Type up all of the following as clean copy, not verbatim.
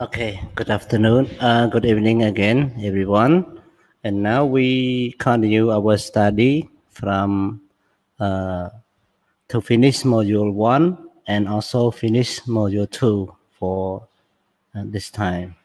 Okay, good afternoon, good evening again, everyone. And now we continue our study from uh, to finish module 1 and also finish module 2 for this time.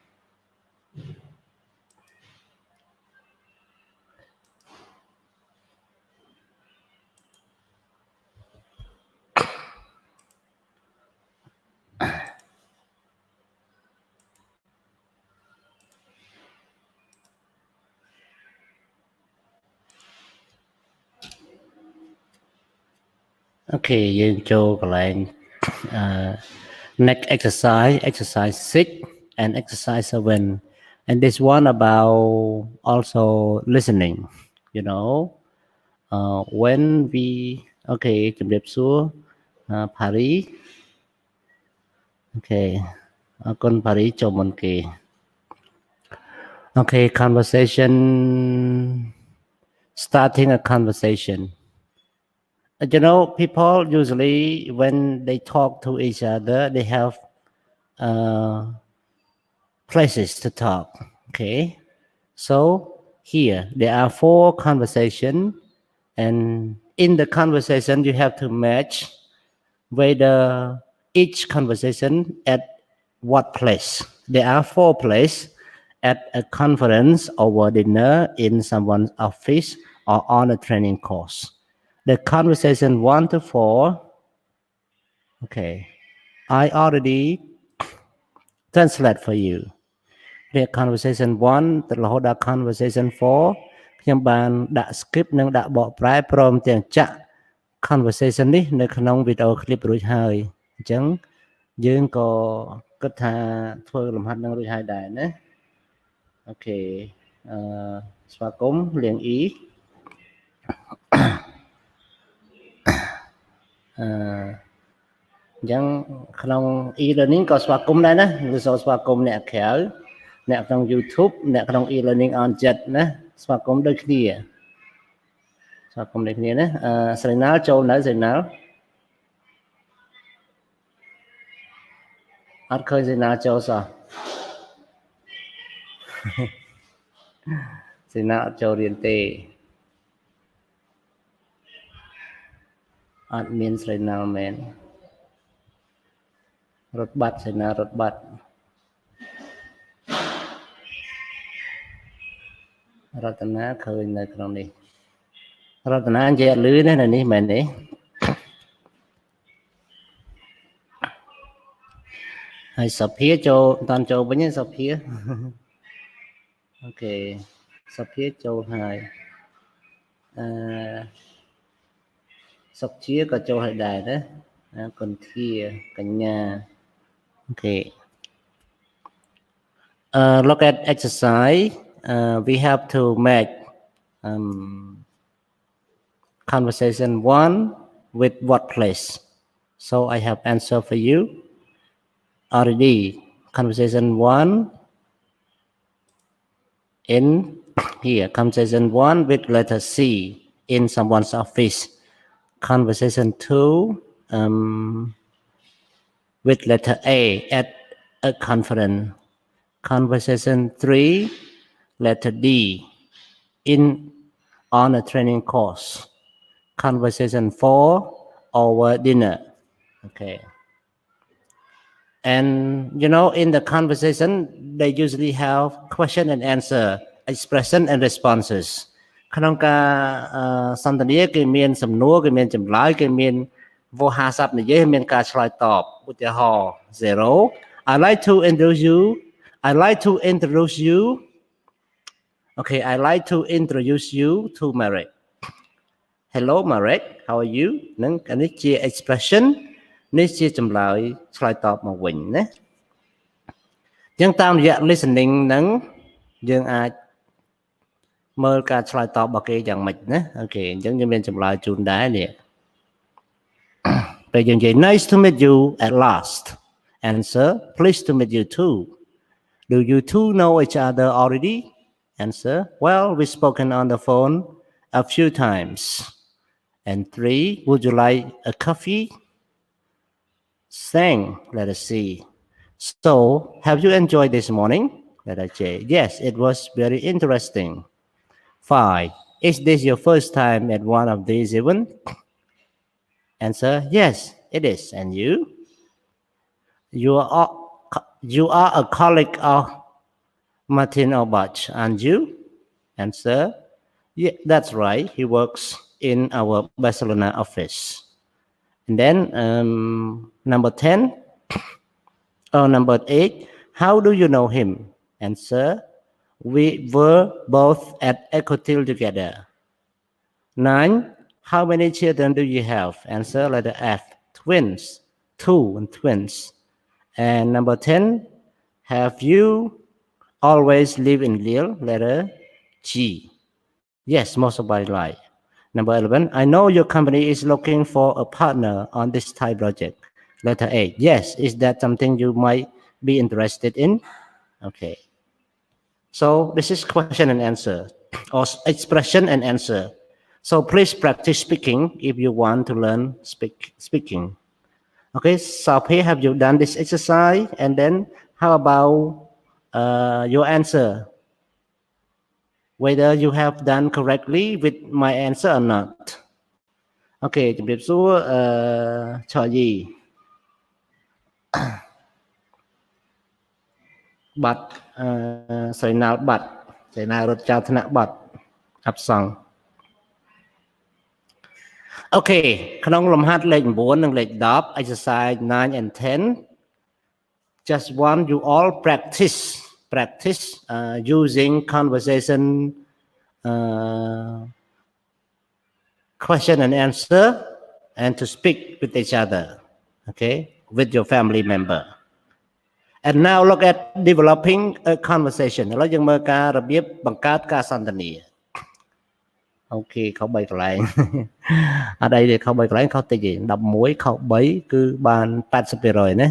Okay, យើងចូលកន្លែង next exercise 6 and exercise 7 and this one about also listening, you know, when we okay ជំរាបសួរ Paris okay អរគុណ Paris ចូលមុនគេ okay conversation starting a conversation. You know, people usually when they talk to each other, they have places to talk. Okay, so here there are 4 conversations, and in the conversation you have to match whether each conversation at what place. There are 4 places: at a conference, over dinner, in someone's office, or on a training course. The conversation 1 to 4, okay, I already translate for you. The conversation 1 ទៅរហូតដល់ conversation 4 ខ្ញុំបានដាក់ script និងដាក់បកប្រែព្រមទាំងចាក់ conversation នេះនៅក្នុងវីដេអូ clip រួចហើយអញ្ចឹងយើងក៏គិតថាធ្វើលំហាត់នឹងរួចហើយដែរណាអូខេស្វាគមន៍លៀងអ៊ីអញ្ចឹងក្នុង e-learning ក៏ស្វាគមន៍ដែរណាឬសូមស្វាគមន៍អ្នកក្រៅអ្នកក្នុង YouTube អ្នកក្នុង e-learning on jet ណាស្វាគមន៍ដូចគ្នាស្វាគមន៍ដូចគ្នាណាស្រីណាល់ចូលនៅស្រីណាល់អត់ឃើញស្រីណាល់ចូលសោះស្រីណាល់អត់ចូលរៀនទេអត់មានស្រីណាល់មែនរត់បាត់ស្រីណាល់រត់បាត់រតនាឃើញនៅក្នុងនេះរតនានិយាយអត់លឺទេនៅនេះមែនទេហើយសុភាចូលអត់តាន់ចូលវិញទេសុភាអូខេសុភាចូលហើយសុខជាក៏ចូលហើយដែរណាគុនធាកញ្ញាអូខេlook at exercise we have to make conversation 1 with what place. So I have answer for you already. Conversation 1 in here. Conversation 1 with letter C in someone's office. Conversation 2 with letter A at a conference. Conversation 3 letter D in on a training course. Conversation 4 over dinner. Okay. And you know, in the conversation, they usually have question and answer, expression and responses. ក្នុងការសន្ទនាគេមានសំណួរគេមានចម្លើយគេមានវោហារស័ព្ទនិយាយមានការឆ្លើយតបឧទាហរណ៍ 0 I like to introduce you Okay, I like to introduce you to Marek. Hello Marek, how are you? នឹងអានេះជា expression នេះជាចម្លើយឆ្លើយតបមកវិញណាអញ្ចឹងតាមរយៈ listening ហ្នឹងយើងអាចមើលការឆ្លើយតបរបស់គេយ៉ាងម៉េចណាអូខេអញ្ចឹងយើងមានចម្លើយជូនដែរនេះពេលយើងនិយាយ Nice to meet you at last. Answer, pleased to meet you too. Do you two know each other already? Answer, well, we've spoken on the phone a few times. And 3, would you like a coffee? Thanks, let us see. So, have you enjoyed this morning? Letter J. Yes, it was very interesting. 5. Is this your first time at one of these events? Answer. Yes, it is. And you? You are a colleague of Martin Obach, aren't you? Answer. Yeah, that's right. He works in our Barcelona office. And then number 10, or number 8, how do you know him? Answer. We were both at Ecotil together. 9, how many children do you have? Answer letter F, twins, 2 and twins. And number 10, have you always lived in Lille? Letter G. Yes, most of my life. Number 11, I know your company is looking for a partner on this Thai project. Letter A, yes, is that something you might be interested in? Okay. So this is question and answer, or expression and answer. So please practice speaking if you want to learn speaking. Okay, Sophie, have you done this exercise? And then how about your answer? Whether you have done correctly with my answer or not. Okay, ជំរាបសួរឆយីបាត់ស្រីណាល់បាត់ស្រីណាល់រត់ចោលថ្នាក់បាត់អបសង្ឃអូខេក្នុងលំហាត់លេខ9និងលេខ10 exercise 9 and 10 just want you all practice using conversation question and answer and to speak with each other, okay, with your family member. And now look at developing a conversation. ឥឡូវយើងមើលការរបៀបបង្កើតការសន្ទនាអូខេខុស3កន្លែងអត់អីទេខុស3កន្លែងខុសតិចទេ11ខុស3គឺបាន 80% ណា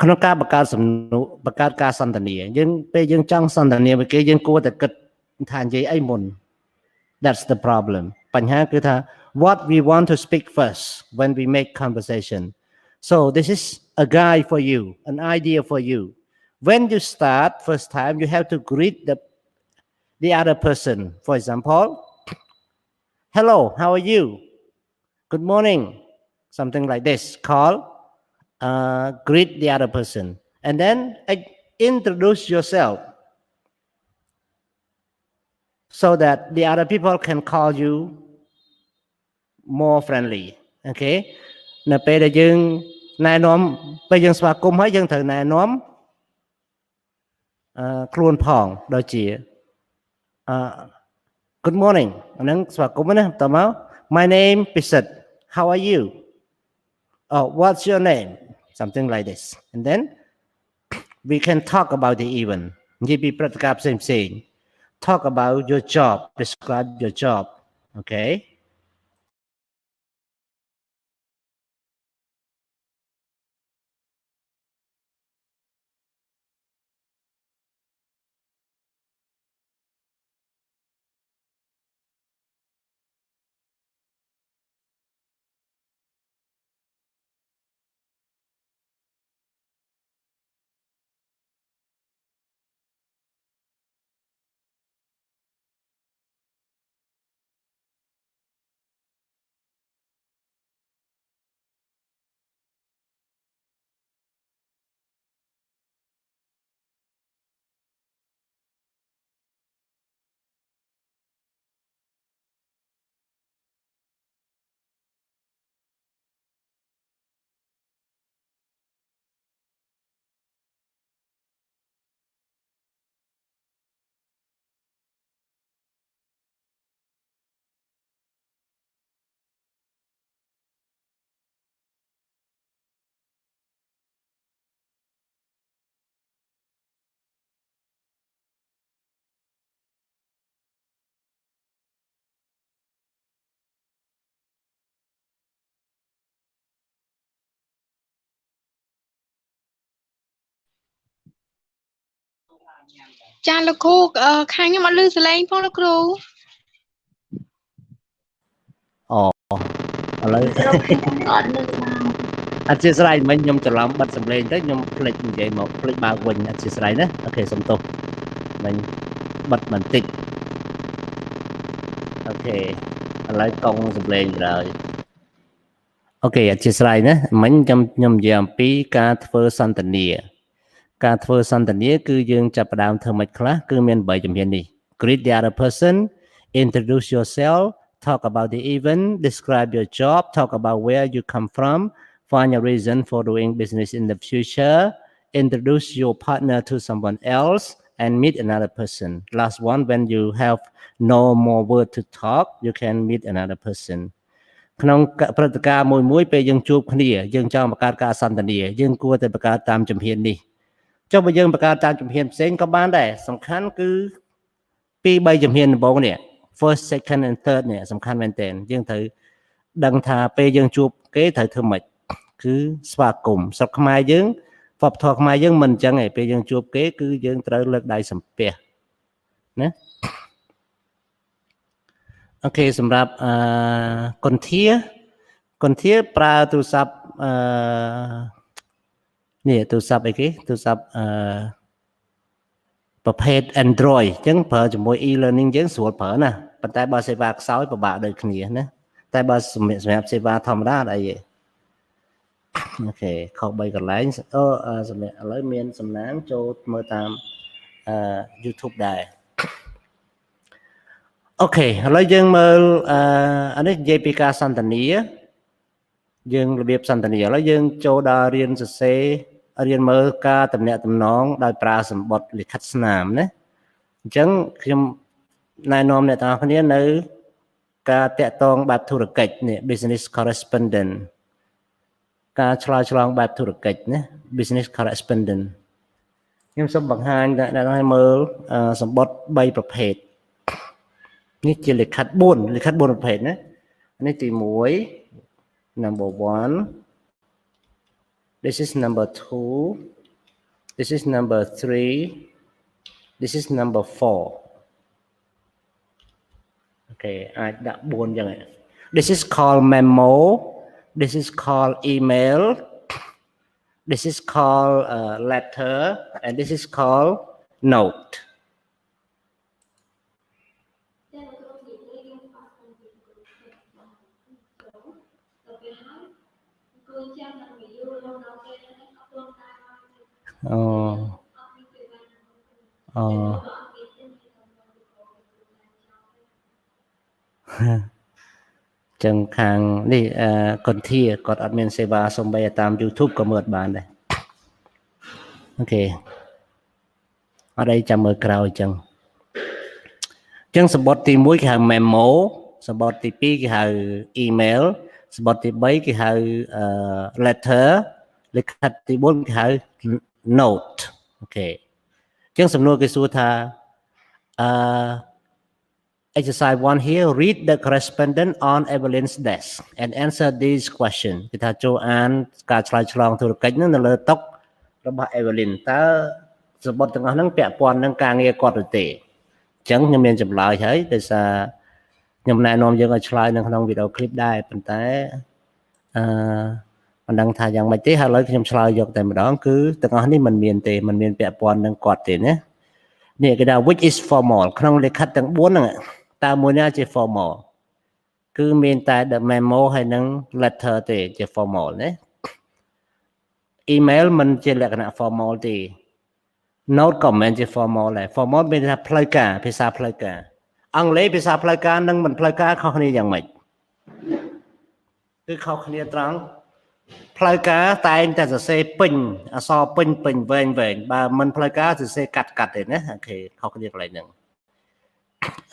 ក្នុងការបង្កើតសំណួរបង្កើតការសន្ទនាយើងពេលយើងចង់សន្ទនាvớiគេយើងគួរតែគិតថានិយាយអីមុន That's the problem បញ្ហាគឺថា what we want to speak first when we make conversation. So this is a guide for you, an idea for you. When you start first time, you have to greet the other person. For example, hello, how are you? Good morning. Something like this. Call, greet the other person. And then introduce yourself so that the other people can call you more friendly. Okay? នៅពេលដែលយើងណែនាំពេលយើងស្វាគមន៍ហើយយើងត្រូវណែនាំខ្លួនផងដូចជាgood morning អាហ្នឹងស្វាគមន៍ណាតើមក my name Pisit how are you oh what's your name something like this and then we can talk about the event និយាយពីព្រឹត្តិការណ៍ផ្សេងៗ talk about your job describe your job okay Chaលោកគ្រូខាងខ្ញុំអត់ឮសលេងផងលោកគ្រូឥឡូវអត់ឮ អធិស្ឋានមិញខ្ញុំច្រឡំបិទសំឡេងទៅខ្ញុំភ្លេចនិយាយមកភ្លេចបើកវិញអធិស្ឋានណាអូខេសុំទោសមិញបិទបន្តិចអូខេឥឡូវកង់សំឡេងហើយអូខេអធិស្ឋានណាមិញខ្ញុំនិយាយអំពីការធ្វើសន្ទនាការធ្វើសន្ទនាគឺយើងចាប់ផ្ដើមធ្វើមិនខ្លះគឺមាន3ជំហាននេះ greet the other person introduce yourself talk about the event describe your job talk about where you come from find a reason for doing business in the future introduce your partner to someone else and meet another person last one when you have no more word to talk you can meet another person ក្នុងព្រឹត្តិការណ៍មួយពេលយើងជួបគ្នាយើងចង់បង្កើតការសន្ទនាយើងគួរតែបង្កើតតាមជំហាននេះចុះបើយើងបង្កើតតាមជំហានផ្សេងក៏បានដែរសំខាន់គឺពី3ជំហានដំបូងនេះ first second and third នេះសំខាន់មែនទែនយើងត្រូវដឹងថាពេលយើងជួបគេត្រូវធ្វើម៉េចគឺស្វាគមន៍ស្រុកខ្មែរយើងវប្បធម៌ខ្មែរយើងមិនអញ្ចឹងទេពេលយើងជួបគេគឺយើងត្រូវលើកដៃសំពះណាអូខេសម្រាប់កុនធាប្រើទូរស័ព្ទនេះទូរស័ព្ទអីគេទូរស័ព្ទប្រភេទ Android អញ្ចឹងប្រើជាមួយ e-learning យើងស្រួលប្រើណាប៉ុន្តែបើសេវាខ្សោយពិបាកដូចគ្នាណាតែបើសម្រាប់សេវាធម្មតាអត់អីទេអូខេខុស3កន្លែងសម្រាប់ឥឡូវមានសំណាងចូលមើលតាម YouTube ដែរអូខេឥឡូវយើងមើលអានេះនិយាយពីការសន្ទនាយើងរបៀបសន្ទនាឥឡូវយើងចូលដល់រៀនសរសេររៀនមើលការតំណាក់តំណងដោយប្រើសម្បត្តិលិខិតស្នាមណាអញ្ចឹងខ្ញុំណែនាំអ្នកទាំងអស់គ្នានៅការតាក់ទងបែបធុរកិច្ចនេះ business correspondent ការឆ្លើយឆ្លងបែបធុរកិច្ចណា business correspondent ខ្ញុំសូមបង្ហាញអ្នកទាំងអស់គ្នាមើលសម្បត្តិ3ប្រភេទនេះជាលិខិត4ប្រភេទណានេះទី1 number 1 this is number 2 this is number 3 this is number 4 okay អាចដាក់4ចឹង this is called memo this is called email this is called letter and this is called noteចឹងខាងនេះកុនធាគាត់អត់មានសេវាសំបីតាម YouTube ក៏មើលបានដែរអូខេអត់អីចាំមើលក្រោយចឹងសម្បត្តិទី1គេហៅ memo សម្បត្តិទី2គេហៅ email សម្បត្តិទី3គេហៅ letter លិខិតទី4គេហៅ note អូខេចឹងសំណួរគេសួរថាexercise 1 here read the correspondent on Evelyn's desk and answer these questions គេថាចូលអានការឆ្លើយឆ្លងធុរកិច្ចហ្នឹងនៅលើតុរបស់ Evelyn តើសម្បត្តិទាំងអស់ហ្នឹងពាក់ព័ន្ធនឹងការងារគាត់ឬទេអញ្ចឹងខ្ញុំមានចម្លើយហើយដោយសារខ្ញុំណែនាំយើងឲ្យឆ្លើយនៅក្នុងវីដេអូឃ្លីបដែរប៉ុន្តែមិនដឹងថាយ៉ាងម៉េចទេហើយឥឡូវខ្ញុំឆ្លើយយកតែម្ដងគឺទាំងអស់នេះមិនមានទេមិនមានពាក់ព័ន្ធនឹងគាត់ទេណានេះគេថា which is formal ក្នុងលិខិតទាំង4ហ្នឹងតើមួយណាជា formal គឺមានតែ the memo ហើយនឹង letter ទេជា formal ណា email មិនជាលក្ខណៈ formal ទេ note ក៏មិនជា formal ដែរ formal មានថាផ្លូវការភាសាផ្លូវការអង់គ្លេសភាសាផ្លូវការនិងមិនផ្លូវការខុសគ្នាយ៉ាងម៉េចគឺខុសគ្នាត្រង់ផ្លូវការតែងតែសរសេរពេញអក្សរពេញវែងបើមិនផ្លូវការសរសេរកាត់ទេណាអូខេខុសគ្នាកន្លែងហ្នឹង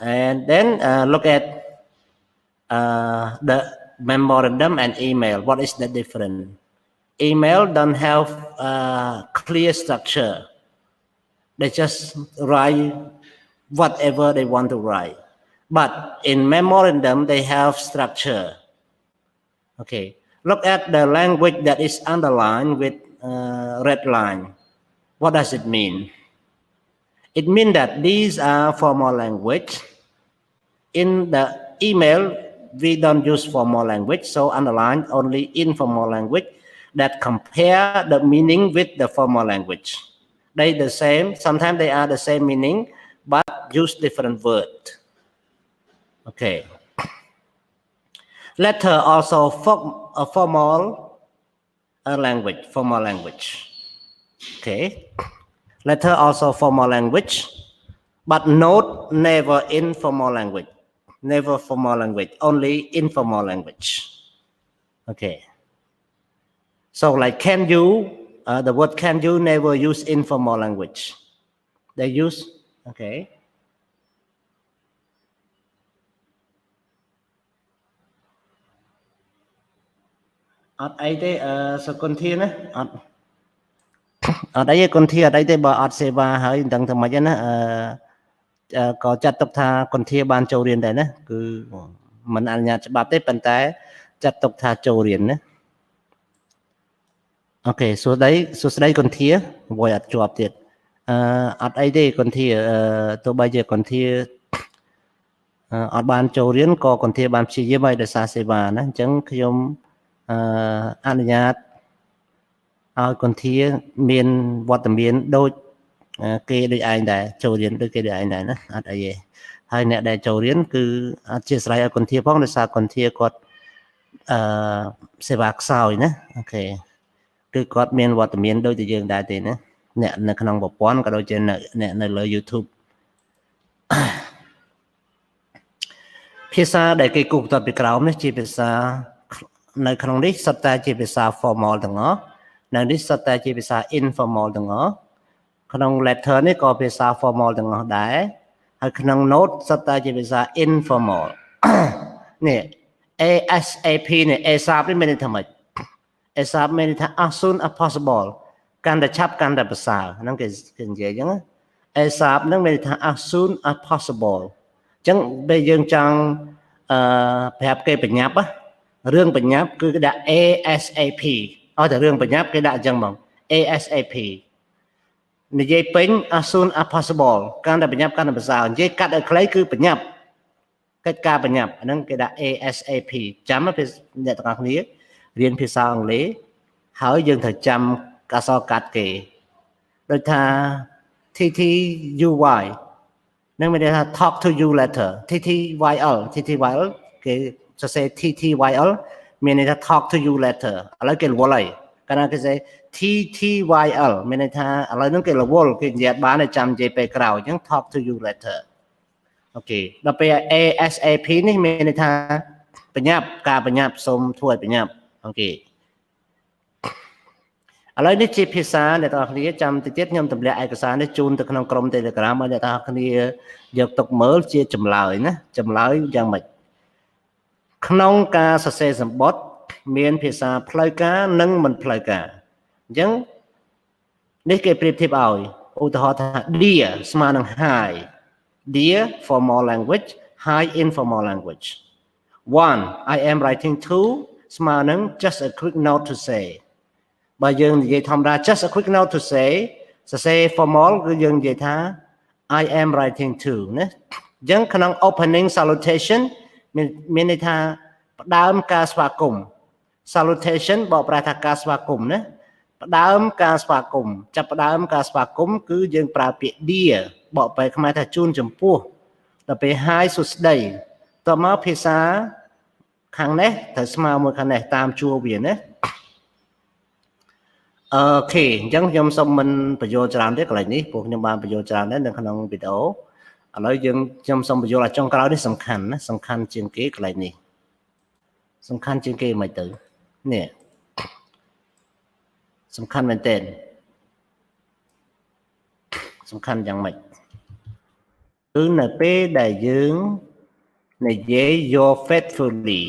and then look at the memorandum and email what is the difference email don't have clear structure they just write whatever they want to write but in memorandum they have structure okay look at the language that is underlined with red line what does it mean it means that these are formal language in the email we don't use formal language so underline only informal language that compare the meaning with the formal language. They the same, sometimes they are the same meaning, but use different word. Okay. Letter also a formal language. Okay. Letter also formal language, but note never informal language. Never formal language, only informal language. Okay. So like can you, the word can you never use informal language. They use, okay. Ấy so con thiên á, ở đây con thiên ở đây thì bà sẽ và hơi đằng thầm mấy á, có chặt tục tha con thiên ban châu riêng đấy nè, cứ mình ăn nhạt bà tết bàn tay chặt tục tha châu riêng nè. Ok, số đấy con thiên, voi ở chuột tiệt, ở đây thì con thiên, tôi bây giờ con thiên ở ban châu riêng có con thiên ban chỉ với bài để xa sẽ bà nè, chẳng khi ông ăn nhạtឲ្យគន្ធាមានវត្តមានដូចគេដូចឯងដែរចូលរៀនដូចគេដូចឯងដែរណាអត់អីទេហើយអ្នកដែលចូលរៀនគឺអធិស្ឋានឲ្យគន្ធាផងដោយសារគន្ធាគាត់សេវាខ្សោយណាអូខេគឺគាត់មានវត្តមានដូចតែយើងដែរទេណាអ្នកនៅក្នុងប្រព័ន្ធក៏ដូចជាអ្នកនៅលើ YouTube ភាសាដែលគេគូបន្ទាត់ពីក្រោមនេះជាភាសានៅក្នុងនេះសុទ្ធតែជាភាសា formal ទាំងអស់នៅនេះសុទ្ធតែជាភាសា informal ទាំងអស់ក្នុង letter នេះក៏ភាសា formal ទាំងអស់ដែរហើយក្នុង note សុទ្ធតែជាភាសា informal នេះ ASAP នេះ ASAP នេះមានន័យថាម៉េច ASAP មានន័យថា as soon as possible កាន់តែឆាប់កាន់តែប្រសើរហ្នឹងគេនិយាយអញ្ចឹង ASAP ហ្នឹងមានន័យថា as soon as possible អញ្ចឹងពេលយើងចង់ប្រាប់គេបញ្ញាប់រឿងបញ្ញាប់គឺគេដាក់ ASAP ឲ្យតែរឿងបញ្ញាប់គេដាក់អញ្ចឹងហ្មង ASAP និយាយពេញ as soon as possible កាន់តែបញ្ញាប់កាន់តែប្រសើរនិយាយកាត់ឲ្យខ្លីគឺបញ្ញាប់កិច្ចការបញ្ញាប់អាហ្នឹងគេដាក់ ASAP ចាំអ្នកទាំងអស់គ្នារៀនភាសាអង់គ្លេសហើយយើងត្រូវចាំអក្សរកាត់គេដូចថា TTUY នឹងមានន័យថា talk to you later TTYL គេសរសេរ TTYL មានន័យថា talk to you later ឥឡូវគេរវល់ហើយកាលណាគេនិយាយ TTYL មានន័យថាឥឡូវហ្នឹងគេរវល់គេនិយាយបានតែចាំនិយាយពេលក្រោយអញ្ចឹង talk to you later អូខេដល់ពេល ASAP នេះមានន័យថាបញ្ញាប់ការបញ្ញាប់សូមធ្វើឲ្យបញ្ញាប់អូខេឥឡូវនេះជាភាសាអ្នកទាំងអស់គ្នាចាំតិចទៀតខ្ញុំទម្លាក់ឯកសារនេះជូនទៅក្នុងក្រុម Telegram ឲ្យអ្នកទាំងអស់គ្នាយកទុកមើលជាចម្លើយណាចម្លើយយ៉ាងម៉េចក្នុងការសរសេរសម្បត្តិមានភាសាផ្លូវការនិងមិនផ្លូវការអញ្ចឹងនេះគេប្រៀបធៀបឲ្យឧទាហរណ៍ថា dear ស្មើនឹង hi dear formal language hi informal language 1 I am writing to ស្មើនឹង just a quick note to say បើយើងនិយាយធម្មតា just a quick note to say សរសេរ formal គឺយើងនិយាយថា I am writing to ណាអញ្ចឹងក្នុង opening salutation មានន័យថាផ្ដើមការស្វាគមន៍ salutation បកប្រែថាការស្វាគមន៍ណាផ្ដើមការស្វាគមន៍ចាប់ផ្ដើមការស្វាគមន៍គឺយើងប្រើពាក្យ dear បកប្រែខ្មែរថាជូនចំពោះដល់ពេល hi សួស្ដីតមកភាសាខាងនេះត្រូវស្មើមួយខាងនេះតាមជួរវាណាអូខេអញ្ចឹងខ្ញុំសូមមិនបញ្យល់ច្រើនទេកន្លែងនេះព្រោះខ្ញុំបានបញ្យល់ច្រើនដែរនៅក្នុងវីដេអូឥឡូវខ្ញុំសូមបញ្យល់ឲ្យចុងក្រោយនេះសំខាន់ណាសំខាន់ជាងគេកន្លែងនេះសំខាន់ជាងគេមិនទៅនេះសំខាន់មែនទែនសំខាន់យ៉ាងម៉េចគឺនៅពេលដែលយើងនិយាយ your faithfully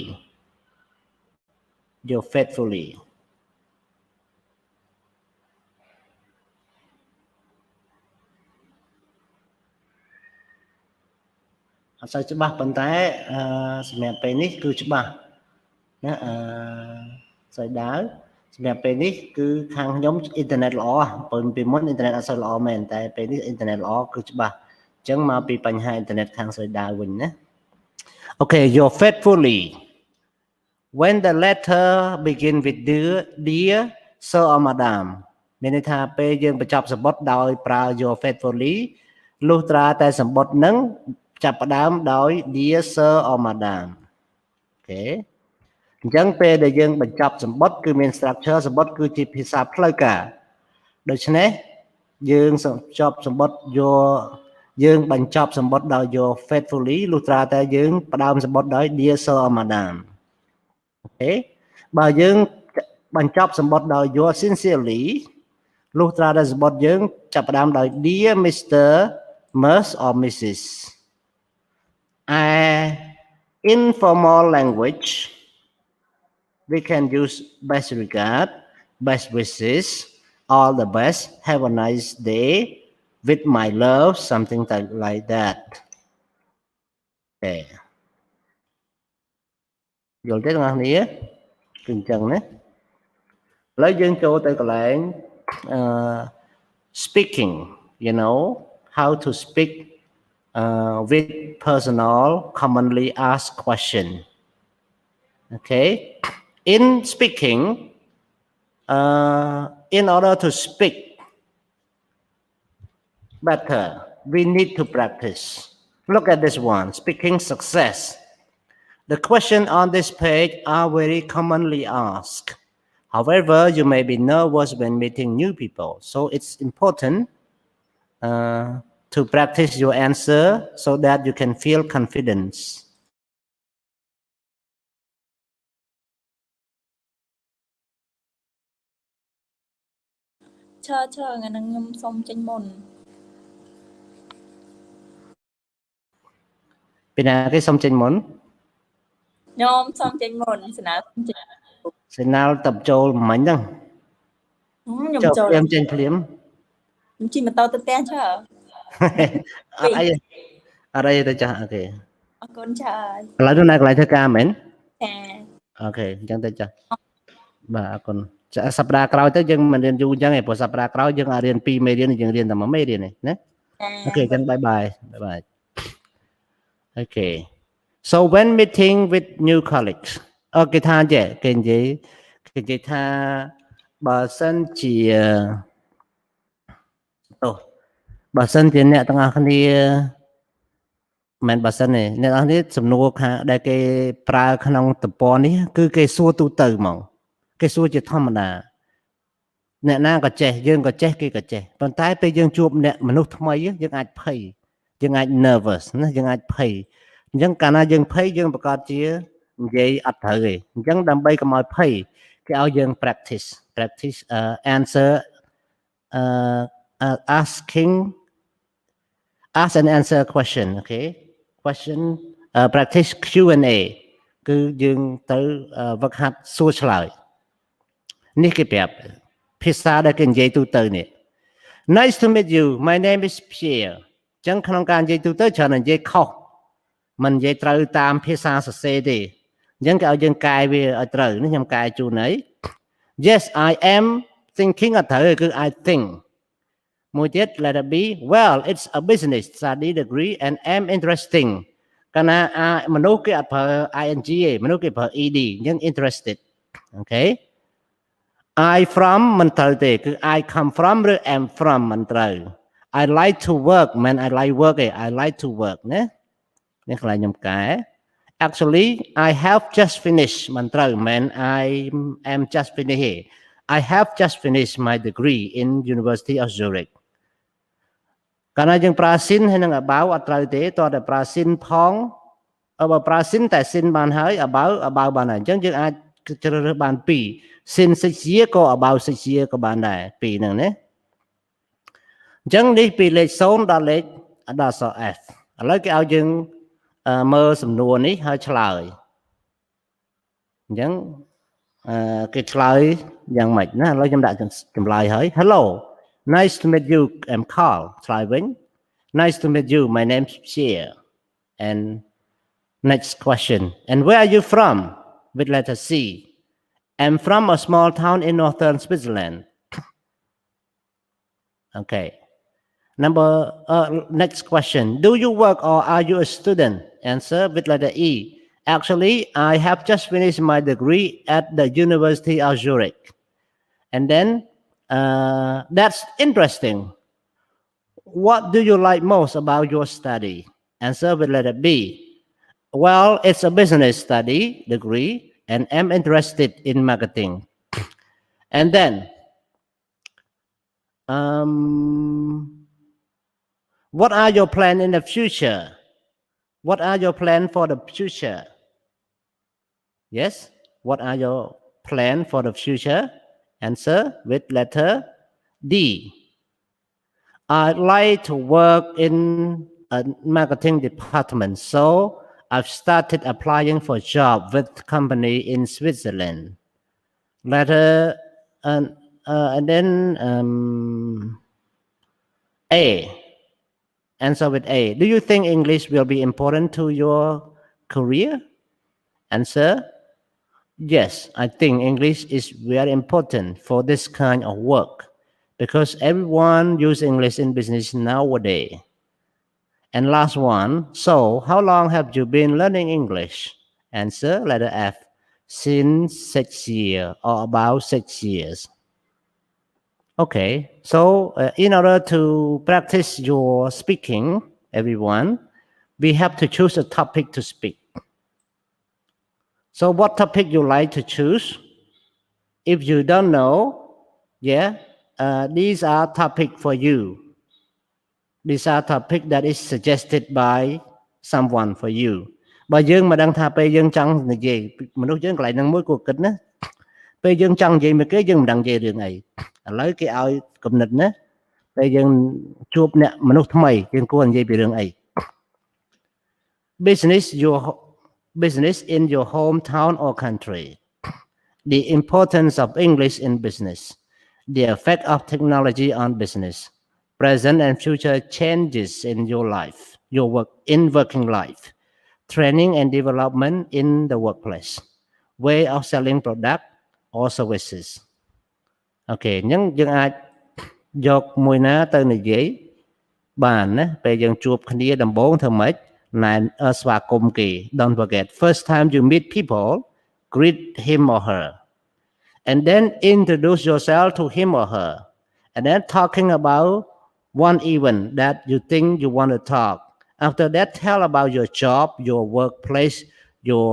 អត់សូវច្បាស់ប៉ុន្តែសម្រាប់ពេលនេះគឺច្បាស់ណាស្អីដើរសម្រាប់ពេលនេះគឺខាងខ្ញុំអ៊ីនធឺណិតល្អពីមុនអ៊ីនធឺណិតអត់សូវល្អមែនតែពេលនេះអ៊ីនធឺណិតល្អគឺច្បាស់អញ្ចឹងមកពីបញ្ហាអ៊ីនធឺណិតខាងស្អីដើរវិញណាអូខេ your faithfully when the letter begin with dear sir or madam មានន័យថាពេលយើងបញ្ចប់សម្បត្តិដោយប្រើ your faithfully លុះត្រាតែសម្បត្តិនឹងចាប់ផ្ដើមដោយ dear sir or madam អូខេអញ្ចឹងពេលដែលយើងបញ្ចប់សម្បត្តិគឺមាន structure សម្បត្តិគឺជាភាសាផ្លូវការដូច្នេះយើងចប់សម្បត្តិ យើងបញ្ចប់សម្បត្តិដោយ your faithfully លុះត្រាតែយើងផ្ដើមសម្បត្តិដោយ dear sir or madam អូខេបើយើងបញ្ចប់សម្បត្តិដោយ your sincerely លុះត្រាតែសម្បត្តិយើងចាប់ផ្ដើមដោយ dear Mr. Ms. or Mrs. Informal language we can use best regard, best wishes, all the best, have a nice day, with my love, something like that. Okay. យល់ទេទាំងអស់គ្នាគឺអញ្ចឹងណាឥឡូវយើងចូលទៅកន្លែងspeaking, you know, how to speak with personal commonly asked question. Okay, in speaking, in order to speak better, we need to practice. Look at this one, speaking success. The questions on this page are very commonly asked. However, you may be nervous when meeting new people, so it's important to practice your answer so that you can feel confidence. ឈើថ្ងៃហ្នឹងខ្ញុំសុំចេញមុនពីណាគេសុំចេញមុនខ្ញុំសុំចេញមុនសេណាល់ចេញសេណាល់តបចូលមិញហ្នឹងខ្ញុំចូលខ្ញុំចេញភ្លាមខ្ញុំជិះម៉ូតូទៅផ្ទះឈើអត់អីទៅចាស់អូខេអរគុណច្រើនឥឡូវនៅកន្លែងធ្វើការមែនចាអូខេអញ្ចឹងទៅចាស់បាទអរគុណសប្តាហ៍ក្រោយទៅយើងមិនរៀនយូរអញ្ចឹងទេព្រោះសប្តាហ៍ក្រោយយើងអាចរៀន2មេរៀនយើងរៀនតែ1មេរៀនទេណាអូខេអញ្ចឹងបាយបាយបាយអូខេ so when meeting with new colleagues គេថាចេះគេនិយាយថាបើសិនជាអ្នកទាំងអស់គ្នាមិនបើសិនទេអ្នកទាំងអស់គ្នាសំណួរខាងដែលគេប្រើក្នុងតំព័ន្ធនេះគឺគេសួរទូទៅហ្មងគេសួរជាធម្មតាអ្នកណាក៏ចេះយើងក៏ចេះគេក៏ចេះប៉ុន្តែពេលយើងជួបអ្នកមនុស្សថ្មីយើងអាចភ័យយើងអាច nervous ណាយើងអាចភ័យអញ្ចឹងកាលណាយើងភ័យយើងប្រកាសជានិយាយអត់ត្រូវទេអញ្ចឹងដើម្បីកុំឲ្យភ័យគេឲ្យយើង practice answer ask and answer question okay question practice Q&A គឺយើងទៅវឹកហាត់សួរឆ្លើយនេះគេប្រាប់ភាសាដែលគេនិយាយទូទៅនេះ Nice to meet you my name is Pierre អញ្ចឹងក្នុងការនិយាយទូទៅច្រើននិយាយខុសមិននិយាយត្រូវតាមភាសាសរសេរទេអញ្ចឹងគេឲ្យយើងកែវាឲ្យត្រូវនេះខ្ញុំកែជូនហើយ Yes I am thinking អត់ត្រូវគឺ I think មួយទៀត letter B well it's a business study degree and am interesting កាលណាមនុស្សគេអត់ប្រើ ing ទេមនុស្សគេប្រើ ed អញ្ចឹង interested okay I from មិនត្រូវទេគឺ I come from ឬ am from មិនត្រូវ I like to work មិន I like work ទេ I like to work ណានេះកន្លែងខ្ញុំកែ actually I have just finished មិនត្រូវមិន I am just finished ទេ I have just finished my degree in University of Zurich កាលណាយើងប្រើ sin ហើយនឹង about អត់ត្រូវទេតោះតែប្រើ sin ផងបើប្រើ sin តែ sin បានហើយ about បានហើយអញ្ចឹងយើងអាចជ្រើសរើសបាន2 sin 6 year ក៏ about 6 year ក៏បានដែរពីរហ្នឹងណាអញ្ចឹងនេះពីលេខ0ដល់លេខដល់អក្សរ F ឥឡូវគេឲ្យយើងមើលសំណួរនេះហើយឆ្លើយអញ្ចឹងគេឆ្លើយយ៉ាងម៉េចណាឥឡូវខ្ញុំដាក់ចម្លើយហើយ Hello nice to meet you I'm Carl ឆ្លើយវិញ Nice to meet you my name's Pierre and next question and where are you from with letter C I'm from a small town in northern Switzerland okay next question do you work or are you a student answer with letter E actually I have just finished my degree at the University of Zurich And then that's interesting. What do you like most about your study? Answer with letter B. Well, it's a business study degree, and I'm interested in marketing. And then, what are your plans in the future? What are your plans for the future? Yes, what are your plans for the future? Answer with letter D. I'd like to work in a marketing department, so I've started applying for a job with company in Switzerland. Letter and then A. Answer with A. Do you think English will be important to your career? Answer. Yes, I think English is very important for this kind of work because everyone uses English in business nowadays. And last one, so how long have you been learning English? Answer letter F. Since 6 years or about 6 years. Okay, so in order to practice your speaking, everyone, we have to choose a topic to speak. So what topic you like to choose? If you don't know, these are topic for you. These are topic that is suggested by someone for you. បើយើងមិនដឹងថាពេលយើងចង់និយាយមនុស្សយើងកន្លែងហ្នឹងមួយគួរគិតណាពេលយើងចង់និយាយមួយគេយើងមិនដឹងនិយាយរឿងអីឥឡូវគេឲ្យគំនិតណាពេលយើងជួបអ្នកមនុស្សថ្មីយើងគួរនិយាយពីរឿងអី business in your hometown or country, the importance of English in business, the effect of technology on business, present and future changes in your life, your working life, training and development in the workplace, way of selling product or services. Okay, អញ្ចឹងយើងអាចយកមួយណាទៅនិយាយបានណាពេលយើងជួបគ្នាដំបូងធ្វើម៉េចណែស្វាគមន៍គេ Don't forget first time you meet people greet him or her and then introduce yourself to him or her and then talking about one event that you think you want to talk. After that, tell about your job, your workplace, your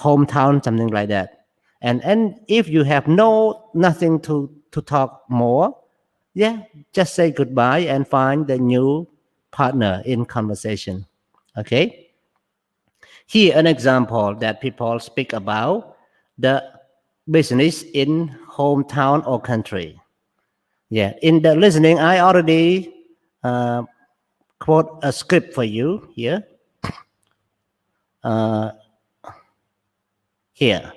hometown, something like that. And if you have nothing to talk more, just say goodbye and find the new partner in conversation. Okay. Here an example that people speak about the business in hometown or country. Yeah, in the listening, I already quote a script for you here. Here.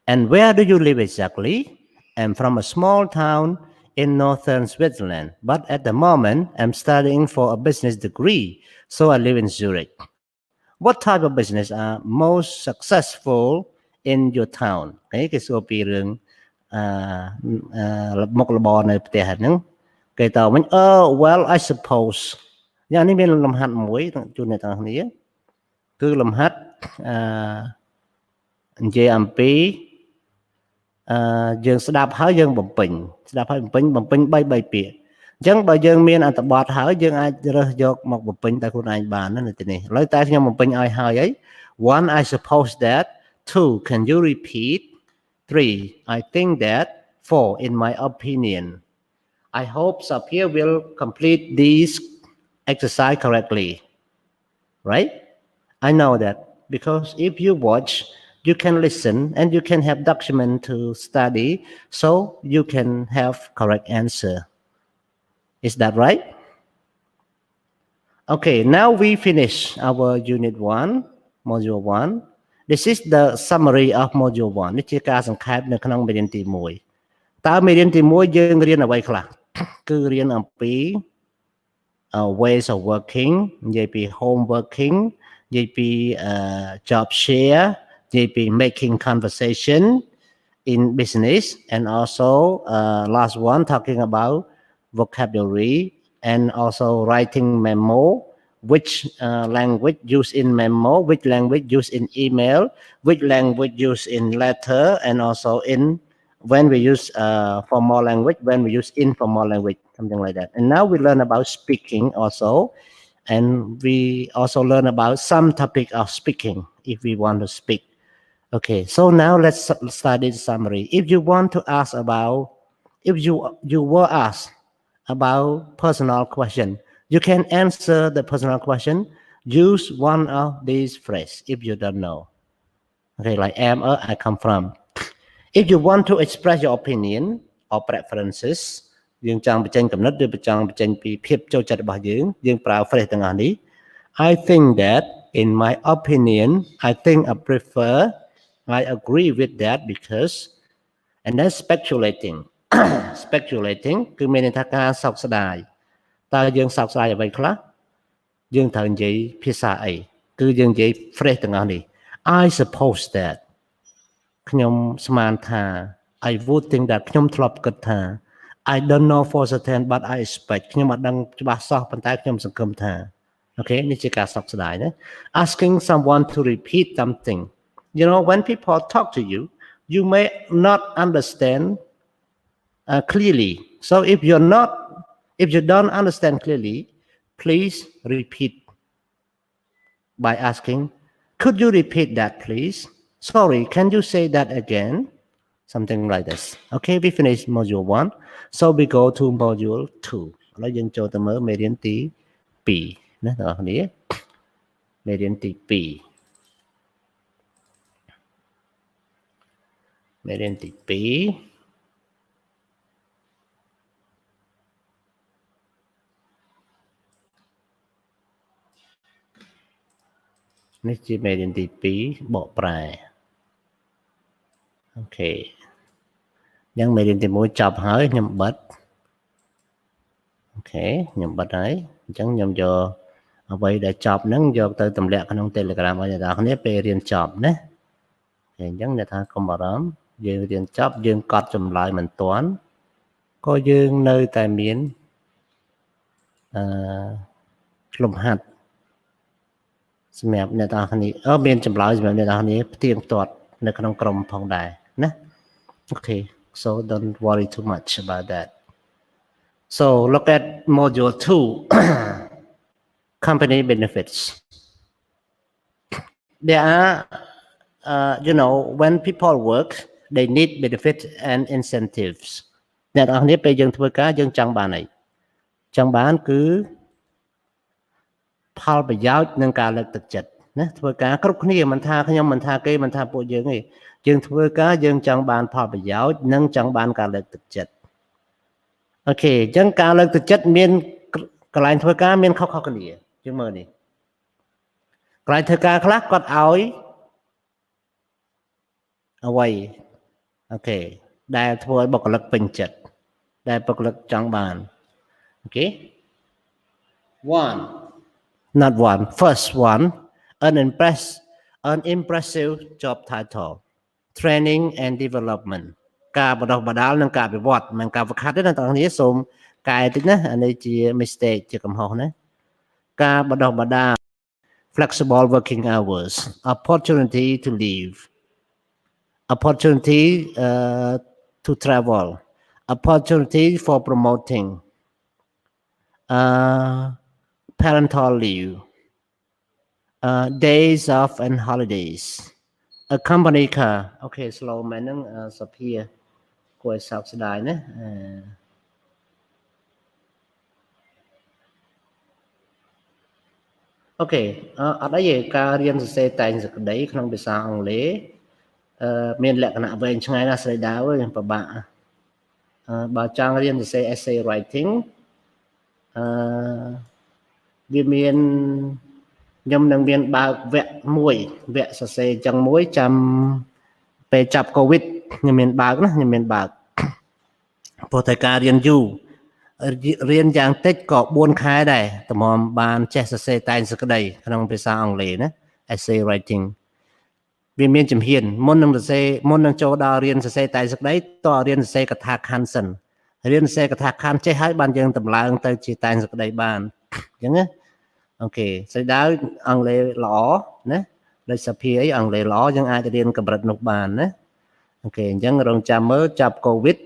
And where do you live exactly? I'm from a small town in northern Switzerland, but at the moment, I'm studying for a business degree, so I live in Zurich. What type of business are most successful in your town? គេសួរពីរឿងមុខរបរនៅផ្ទះហ្នឹងគេតើវិញwell I suppose យ៉ាងនេះមានលំហាត់មួយជូនអ្នកទាំងគ្នាគឺលំហាត់និយាយអំពីយើងស្ដាប់ហើយយើងបំពេញ3ពាក្យអញ្ចឹងបើយើងមានអត្ថបទហើយយើងអាចរើសយកមកបំពេញតែខ្លួនឯងបានណានៅទីនេះឥឡូវតែខ្ញុំបំពេញឲ្យហើយ one I suppose that 2 can you repeat 3 I think that 4 in my opinion I hope Sapir will complete these exercise correctly right I know that because if you watch you can listen and you can have document to study so you can have correct answer. Is that right? Okay, now we finish our unit 1, module 1. This is the summary of module 1. នេះជាការសង្ខេបនៅក្នុងមេរៀនទី1 តើមេរៀនទី1យើងរៀនអ្វីខ្លះគឺរៀនអំពី ways of working និយាយពី home working និយាយពី job share making conversation in business and also last one talking about vocabulary and also writing memo which language used in memo which language used in email which language used in letter and also in when we use formal language, when we use informal language, something like that. And now we learn about speaking also, and we also learn about some topic of speaking if we want to speak. Okay, so now let's study the summary. If you want to ask about, if you were asked about personal question, you can answer the personal question. Use one of these phrases if you don't know. Okay, like am, I come from. If you want to express your opinion or preferences យើងចង់បញ្ចេញគំនិតឬចង់បញ្ចេញពីភាពចូលចិត្តរបស់យើងប្រើ phrase ទាំងអស់នេះ I think that in my opinion I think I prefer I agree with that because and then speculating speculating គឺមានន័យថាការសោកស្ដាយតើយើងសោកស្ដាយអ្វីខ្លះយើងត្រូវនិយាយភាសាអីគឺយើងនិយាយ phrase ទាំងអស់នេះ I suppose that ខ្ញុំស្មានថា I would think that ខ្ញុំធ្លាប់គិតថា I don't know for certain but I expect ខ្ញុំអត់ដឹងច្បាស់សោះប៉ុន្តែខ្ញុំសង្ឃឹមថាអូខេនេះជាការសោកស្ដាយណា asking someone to repeat something you know when people talk to you you may not understand clearly so if you don't understand clearly please repeat by asking could you repeat that please sorry can you say that again something like this okay we finish module 1 so we go to module 2ឥឡូវយើងចូលទៅមើលមេរៀនទី2ណាបងប្អូនមេរៀនទី2មេរៀនទី2នេះជាមេរៀនទី2បកប្រែអូខេអញ្ចឹងមេរៀនទី1ចប់ហើយខ្ញុំបិទអូខេខ្ញុំបិទហើយអញ្ចឹងខ្ញុំយកអ្វីដែលចប់ហ្នឹងយកទៅទម្លាក់ក្នុង Telegram ឲ្យអ្នកនរគ្នាពេលរៀនចប់ណាអញ្ចឹងអ្នកថាកុំបារម្ភយើងរៀនចប់យើងកត់ចម្លើយមិនទាន់ក៏យើងនៅតែមានលំហាត់សម្រាប់អ្នកនរគ្នាមានចម្លើយសម្រាប់អ្នកនរគ្នាផ្ទៀងផ្ទាត់នៅក្នុងក្រុមផងដែរណាអូខេ so don't worry too much about that so look at module 2 company benefits there are you know when people work they need benefits and incentives អ្នកនរគ្នាពេលយើងធ្វើការយើងចង់បានអីចង់បានគឺផលប្រយោជន៍និងការលើកទឹកចិត្តណាធ្វើការគ្រប់គ្នាមិនថាខ្ញុំមិនថាគេមិនថាពួកយើងទេយើងធ្វើការយើងចង់បានផលប្រយោជន៍និងចង់បានការលើកទឹកចិត្តអូខេអញ្ចឹងការលើកទឹកចិត្តមានកន្លែងធ្វើការមានខុសៗគ្នាយើងមើលនេះកន្លែងធ្វើការខ្លះគាត់ឲ្យអ្វីអូខេដែលធ្វើឲ្យបុគ្គលិកពេញចិត្តដែលបុគ្គលិកចង់បានអូខេ not one first one an impressive job title training and development ការបណ្ដុះបណ្ដាលនិងការវិវត្តមិនការវឹកហាត់ទេអ្នកទាំងគ្នាសូមកែតិចណាអានេះជា mistake ជាកំហុសណាការបណ្ដុះបណ្ដាល flexible working hours opportunity to leave opportunity to travel opportunity for promoting parental leave days off and holidays a company car okay slow មែនហ្នឹងសភាគួរឲ្យសោកស្ដាយណាអូខេអត់អីទេការរៀនសរសេរតែងសក្តីក្នុងភាសាអង់គ្លេសមានលក្ខណៈវែងឆ្ងាយណាស់ស្រីដាវអើយពិបាកបើចង់រៀនសរសេរ essay writing វាមានខ្ញុំនឹងមានបើកវគ្គមួយវគ្គសរសេរអញ្ចឹងមួយចាំពេលចាប់កូវីដខ្ញុំមានបើកណាខ្ញុំមានបើកព្រោះតែការរៀនយូររៀនយ៉ាងតិចក៏4ខែដែរតម្រាំបានចេះសរសេរតែងសក្តីក្នុងភាសាអង់គ្លេសណា essay writing វាមានជំហានមុននឹងចូលដល់រៀនសរសេរតែងសក្តីតរៀនសរសេរកថាខណ្ឌសិនរៀនសរសេរកថាខណ្ឌចេះហើយបានយើងតម្លើងទៅជាតែងសក្តីបានអញ្ចឹងណាអូខេស្រីដាវអង់គ្លេសល្អណាដូចសភាអីអង់គ្លេសល្អយើងអាចរៀនកម្រិតនោះបានណា okអញ្ចឹងរងចាំមើលចាប់កូវីដ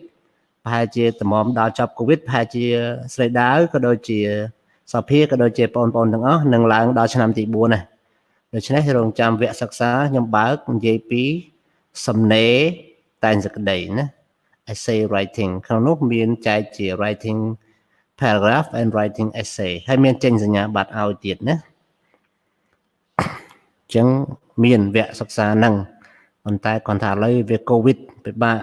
ប្រហែលជាតម្រាំដល់ចាប់កូវីដប្រហែលជាស្រីដាវក៏ដូចជាសភាក៏ដូចជាបងប្អូនទាំងអស់នឹងឡើងដល់ឆ្នាំទី4ណាដូច្នេះរងចាំវគ្គសិក្សាខ្ញុំបើកនិយាយពីសំណេរតែងសេចក្តីណា essay writing ក្នុងនោះមានចែកជា writing paragraph and writing essay ហើយមានចេញសញ្ញាបត្រឲ្យទៀតណាអញ្ចឹងមានវគ្គសិក្សាហ្នឹងប៉ុន្តែគាត់ថាឥឡូវវាកូវីដពិបា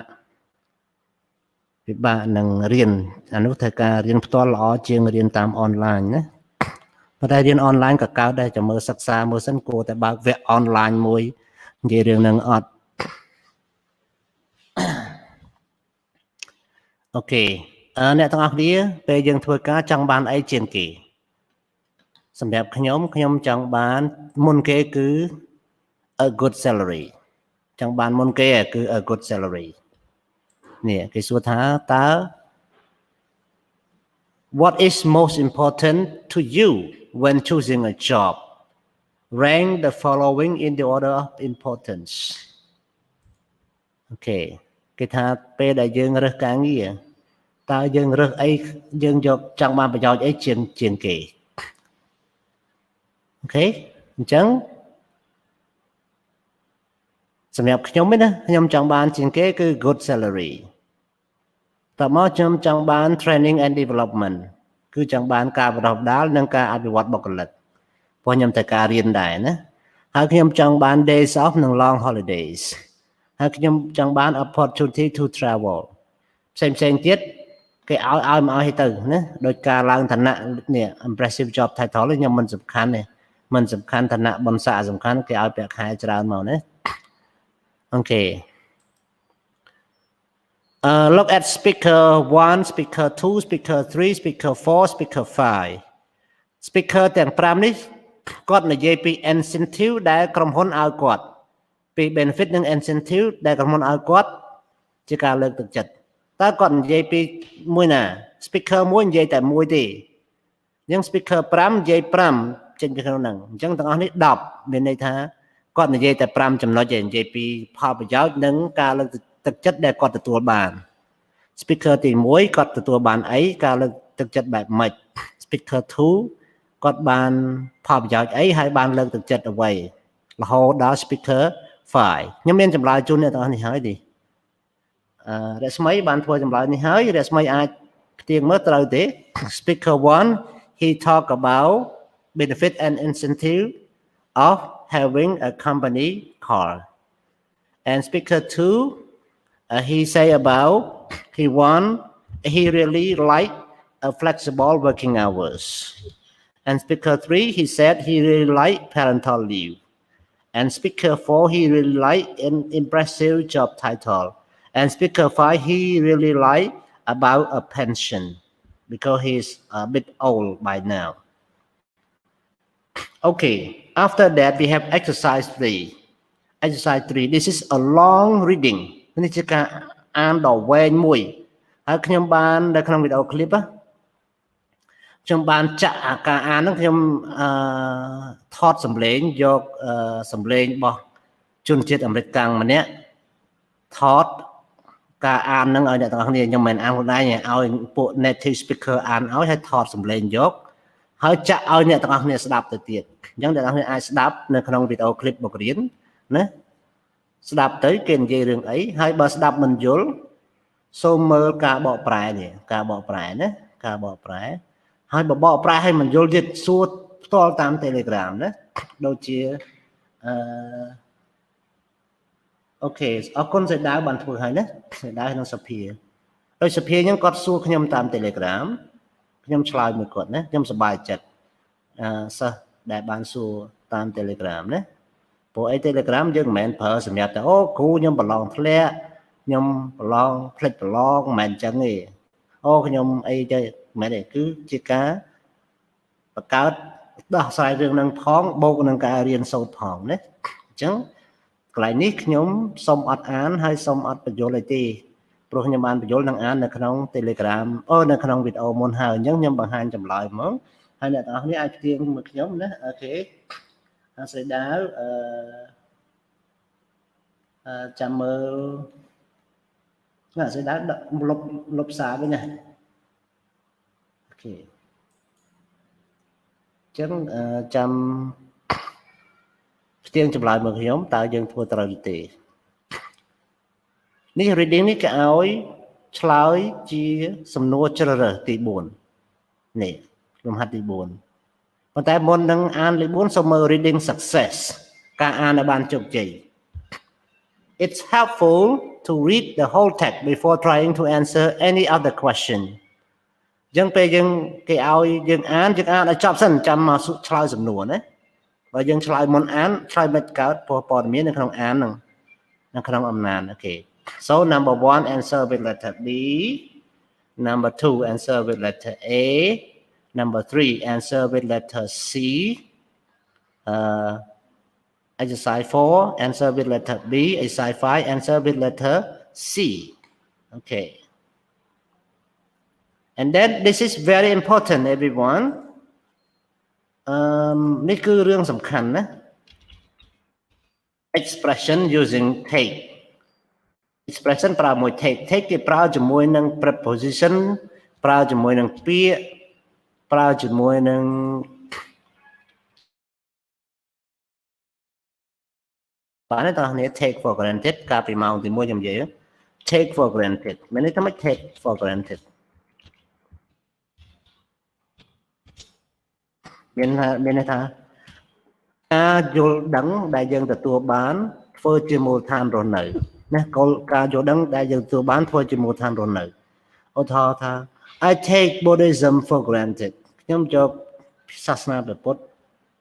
កនឹងរៀនអានោះត្រូវការរៀនផ្ទាល់ល្អជាងរៀនតាមអនឡាញណាប៉ុន្តែរៀនអនឡាញក៏កើតដែរចាំមើលសិក្សាមើលសិនគួរតែបើកវគ្គអនឡាញមួយនិយាយរឿងហ្នឹងអត់អូខេអ្នកទាំងអស់គ្នាពេលយើងធ្វើការចង់បានអីជាងគេសម្រាប់ខ្ញុំចង់បានមុនគេគឺ a good salary ចង់បានមុនគេគឺ a good salary នេះគេសួរថាតើ what is most important to you when choosing a job rank the following in the order of importance អូខេគេថាពេលដែលយើងរើសការងារតើយើងរើសអីយើងយកចង់បានប្រយោជន៍អីជាងគេអូខេអញ្ចឹងសម្រាប់ខ្ញុំណាខ្ញុំចង់បានជាងគេគឺ good salary តើមកខ្ញុំចង់បាន training and development គឺចង់បានការបណ្ដុះបណ្ដាលនិងការអភិវឌ្ឍបុគ្គលិកព្រោះខ្ញុំត្រូវការរៀនដែរណាហើយខ្ញុំចង់បាន days off និង long holidays ហើយខ្ញុំចង់បាន opportunity to travel ផ្សេងទៀតគេឲ្យមកឲ្យទៅណាដោយការឡើងឋានៈនេះ impressive job title ខ្ញុំមិនសំខាន់ទេមិនសំខាន់ឋានៈបុណ្យស័ក្តិសំខាន់គេឲ្យប្រាក់ខែច្រើនមកណាអូខេlook at speaker 1 speaker 2 speaker 3 speaker 4 speaker 5 speaker ទាំង5នេះគាត់និយាយពី incentive ដែលក្រុមហ៊ុនឲ្យគាត់ពី benefit និង incentive ដែលក្រុមហ៊ុនឲ្យគាត់ជាការលើកទឹកចិត្តតើគាត់និយាយពីមួយណា speaker 1និយាយតែមួយទេអញ្ចឹង speaker 5និយាយ5ចេញពីក្នុងហ្នឹងអញ្ចឹងទាំងអស់នេះ10មានន័យថាគាត់និយាយតែ5ចំណុចឯងនិយាយពីផលប្រយោជន៍និងការលើកទឹកចិត្តដែលគាត់ទទួលបាន speaker ទី1គាត់ទទួលបានអីការលើកទឹកចិត្តបែបម៉េច speaker 2គាត់បានផលប្រយោជន៍អីហើយបានលើកទឹកចិត្តអ្វីរហូតដល់ speaker 5ខ្ញុំមានចម្លើយជូនអ្នកទាំងអស់នេះហើយទេរស្មីបានធ្វើចម្លើយនេះហើយរស្មីអាចផ្ទៀងមើលត្រូវទេ speaker 1 he talk about benefit and incentive of having a company car and speaker 2 he say about he really like a flexible working hours and speaker 3 he said he really like parental leave and speaker 4 he really like an impressive job title and speaker 5 he really like about a pension because he's a bit old by now okay after that we have exercise 3 this is a long reading នេះជាការអានដ៏វែងមួយហើយខ្ញុំបាននៅក្នុងវីដេអូឃ្លីបខ្ញុំបានចាក់អាការអានហ្នឹងខ្ញុំថតសម្លេងយកសម្លេងរបស់ជនជាតិអាមេរិកកាំងម្នាក់ថតការអានហ្នឹងឲ្យអ្នកទាំងអស់គ្នាខ្ញុំមិនអានខ្លួនឯងឲ្យពួក native speaker អានឲ្យហើយថតសម្លេងយកហើយចាក់ឲ្យអ្នកទាំងអស់គ្នាស្ដាប់ទៅទៀតអញ្ចឹងអ្នកទាំងអស់គ្នាអាចស្ដាប់នៅក្នុងវីដេអូឃ្លីបមករៀនណាស្ដាប់ទៅគេនិយាយរឿងអីហើយបើស្ដាប់មិនយល់សូមមើលការបកប្រែនេះការបកប្រែណាការបកប្រែហើយបើបកប្រែឲ្យមិនយល់ទៀតសួរផ្ទាល់តាម Telegram ណាដូចជាអូខេអរគុណសេដាវបានធ្វើហើយណាសេដាវក្នុងសភាដោយសភាហ្នឹងគាត់សួរខ្ញុំតាម Telegram ខ្ញុំឆ្លើយមួយគាត់ណាខ្ញុំសប្បាយចិត្តសិស្សដែលបានសួរតាម Telegram ណាព្រោះអី Telegram យើងមិនមែនប្រើសម្រាប់តែអូគ្រូខ្ញុំប្រឡងធ្លាក់ខ្ញុំប្រឡងផ្លិចប្រឡងមិនមែនអញ្ចឹងទេអូខ្ញុំអីទៅមិនមែនទេគឺជាការបង្កើតដោះស្រាយរឿងនឹងផងបូកនឹងការរៀនសូត្រផងណាអញ្ចឹងកន្លែងនេះខ្ញុំសូមអត់អានហើយសូមអត់បញ្យល់អីទេព្រោះខ្ញុំបានបញ្យល់នឹងអាននៅក្នុង Telegram នៅក្នុងវីដេអូមុនហើយអញ្ចឹងខ្ញុំបង្ហាញចម្លើយហ្មងហើយអ្នកទាំងអស់គ្នាអាចផ្ទៀងមួយខ្ញុំណាអូខេស្រីដាវចាំមើល sẽ đã lục xả với nha. Ok. Chẳng chăm tiếng chụp lại một nhóm tạo dân thua tờ tì. Ní reading ní cái áo chlói chia sầm nua chơ tì buồn. Nè, lùm hạt tì buồn. Còn tại môn nâng an lý buồn summer reading success. Cả an ở bàn chụp chỉ. It's helpful to read the whole text before trying to answer any other question. Dân pe dân cái áo dân an ở chọc sân chăm mà chlói sầm nua đấy. Và dân chlói môn án chlói mệt cả bỏ miếngในក្នុងអាននឹងនៅក្នុងអំណាន okay. So number 1 answer with letter B, number 2 answer with letter A, number 3 answer with letter C, exercise 4 answer with letter B, exercise 5 answer with letter C. Okay. And then this is very important everyone. នេះគឺរឿងសំខាន់ណា expression using take expression ប្រើមួយ take គេប្រើជាមួយនឹង preposition ប្រើជាមួយនឹងពាក្យប្រើជាមួយនឹងបាទនេះតោះនេះ take for granted កាលពីម៉ោងទី1ខ្ញុំនិយាយ take for granted មានន័យថាម៉េច take for granted មានន័យថាការយល់ដឹងដែលយើងទទួលបានធ្វើជាមូលដ្ឋានរស់នៅណាការយល់ដឹងដែលយើងទទួលបានធ្វើជាមូលដ្ឋានរស់នៅឧទាហរណ៍ថា I take Buddhism for granted ខ្ញុំយកសាសនាព្រះពុទ្ធ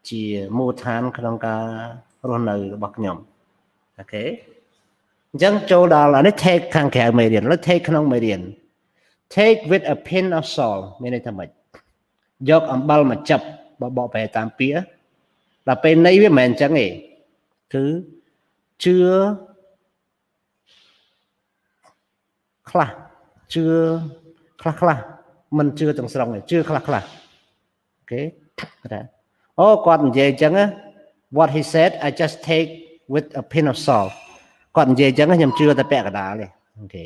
ជាមូលដ្ឋានក្នុងការរស់នៅរបស់ខ្ញុំអូខេអញ្ចឹងចូលដល់អានេះ take ខាងក្រៅមេរៀនแล้ว take ក្នុងមេរៀន take with a pinch of salt មានន័យថាម៉េចយកអំបិលមកចិបបកប្រែតាមពាក្យដល់ពេលន័យវាមិនមែនអញ្ចឹងទេគឺជឿខ្លះជឿខ្លះមិនជឿទាំងស្រុងទេជឿខ្លះអូខេថាអូគាត់និយាយអញ្ចឹង what he said I just take with a pinch of salt គាត់និយាយអញ្ចឹងខ្ញុំជឿតែពាក់កណ្ដាលទេអូខេ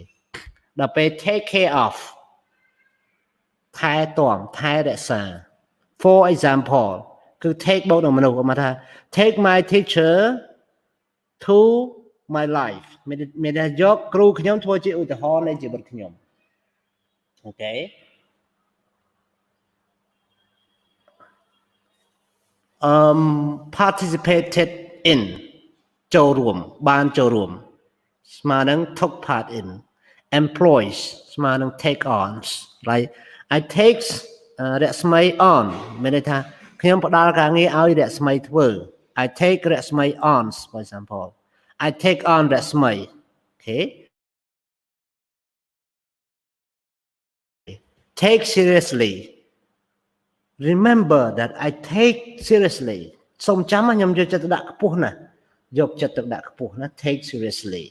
ដល់ពេល take care of ថែទាំថែរក្សា for example គឺ take បូកនឹងមនុស្សមកថា take my teacher to my life មានថាយកគ្រូខ្ញុំធ្វើជាឧទាហរណ៍នៃជីវិតខ្ញុំអូខេparticipated in ចូលរួមបានចូលរួមស្មើនឹង took part in employees ស្មើនឹង take on like I take រស្មី on មានន័យថាខ្ញុំផ្ដល់ការងារឲ្យរស្មីធ្វើ I take រស្មី on for example I take on រស្មី okay take seriously remember that I take seriously សូមចាំខ្ញុំយកចិត្តទុកដាក់ខ្ពស់ណាស់យកចិត្តទុកដាក់ខ្ពស់ណា take seriously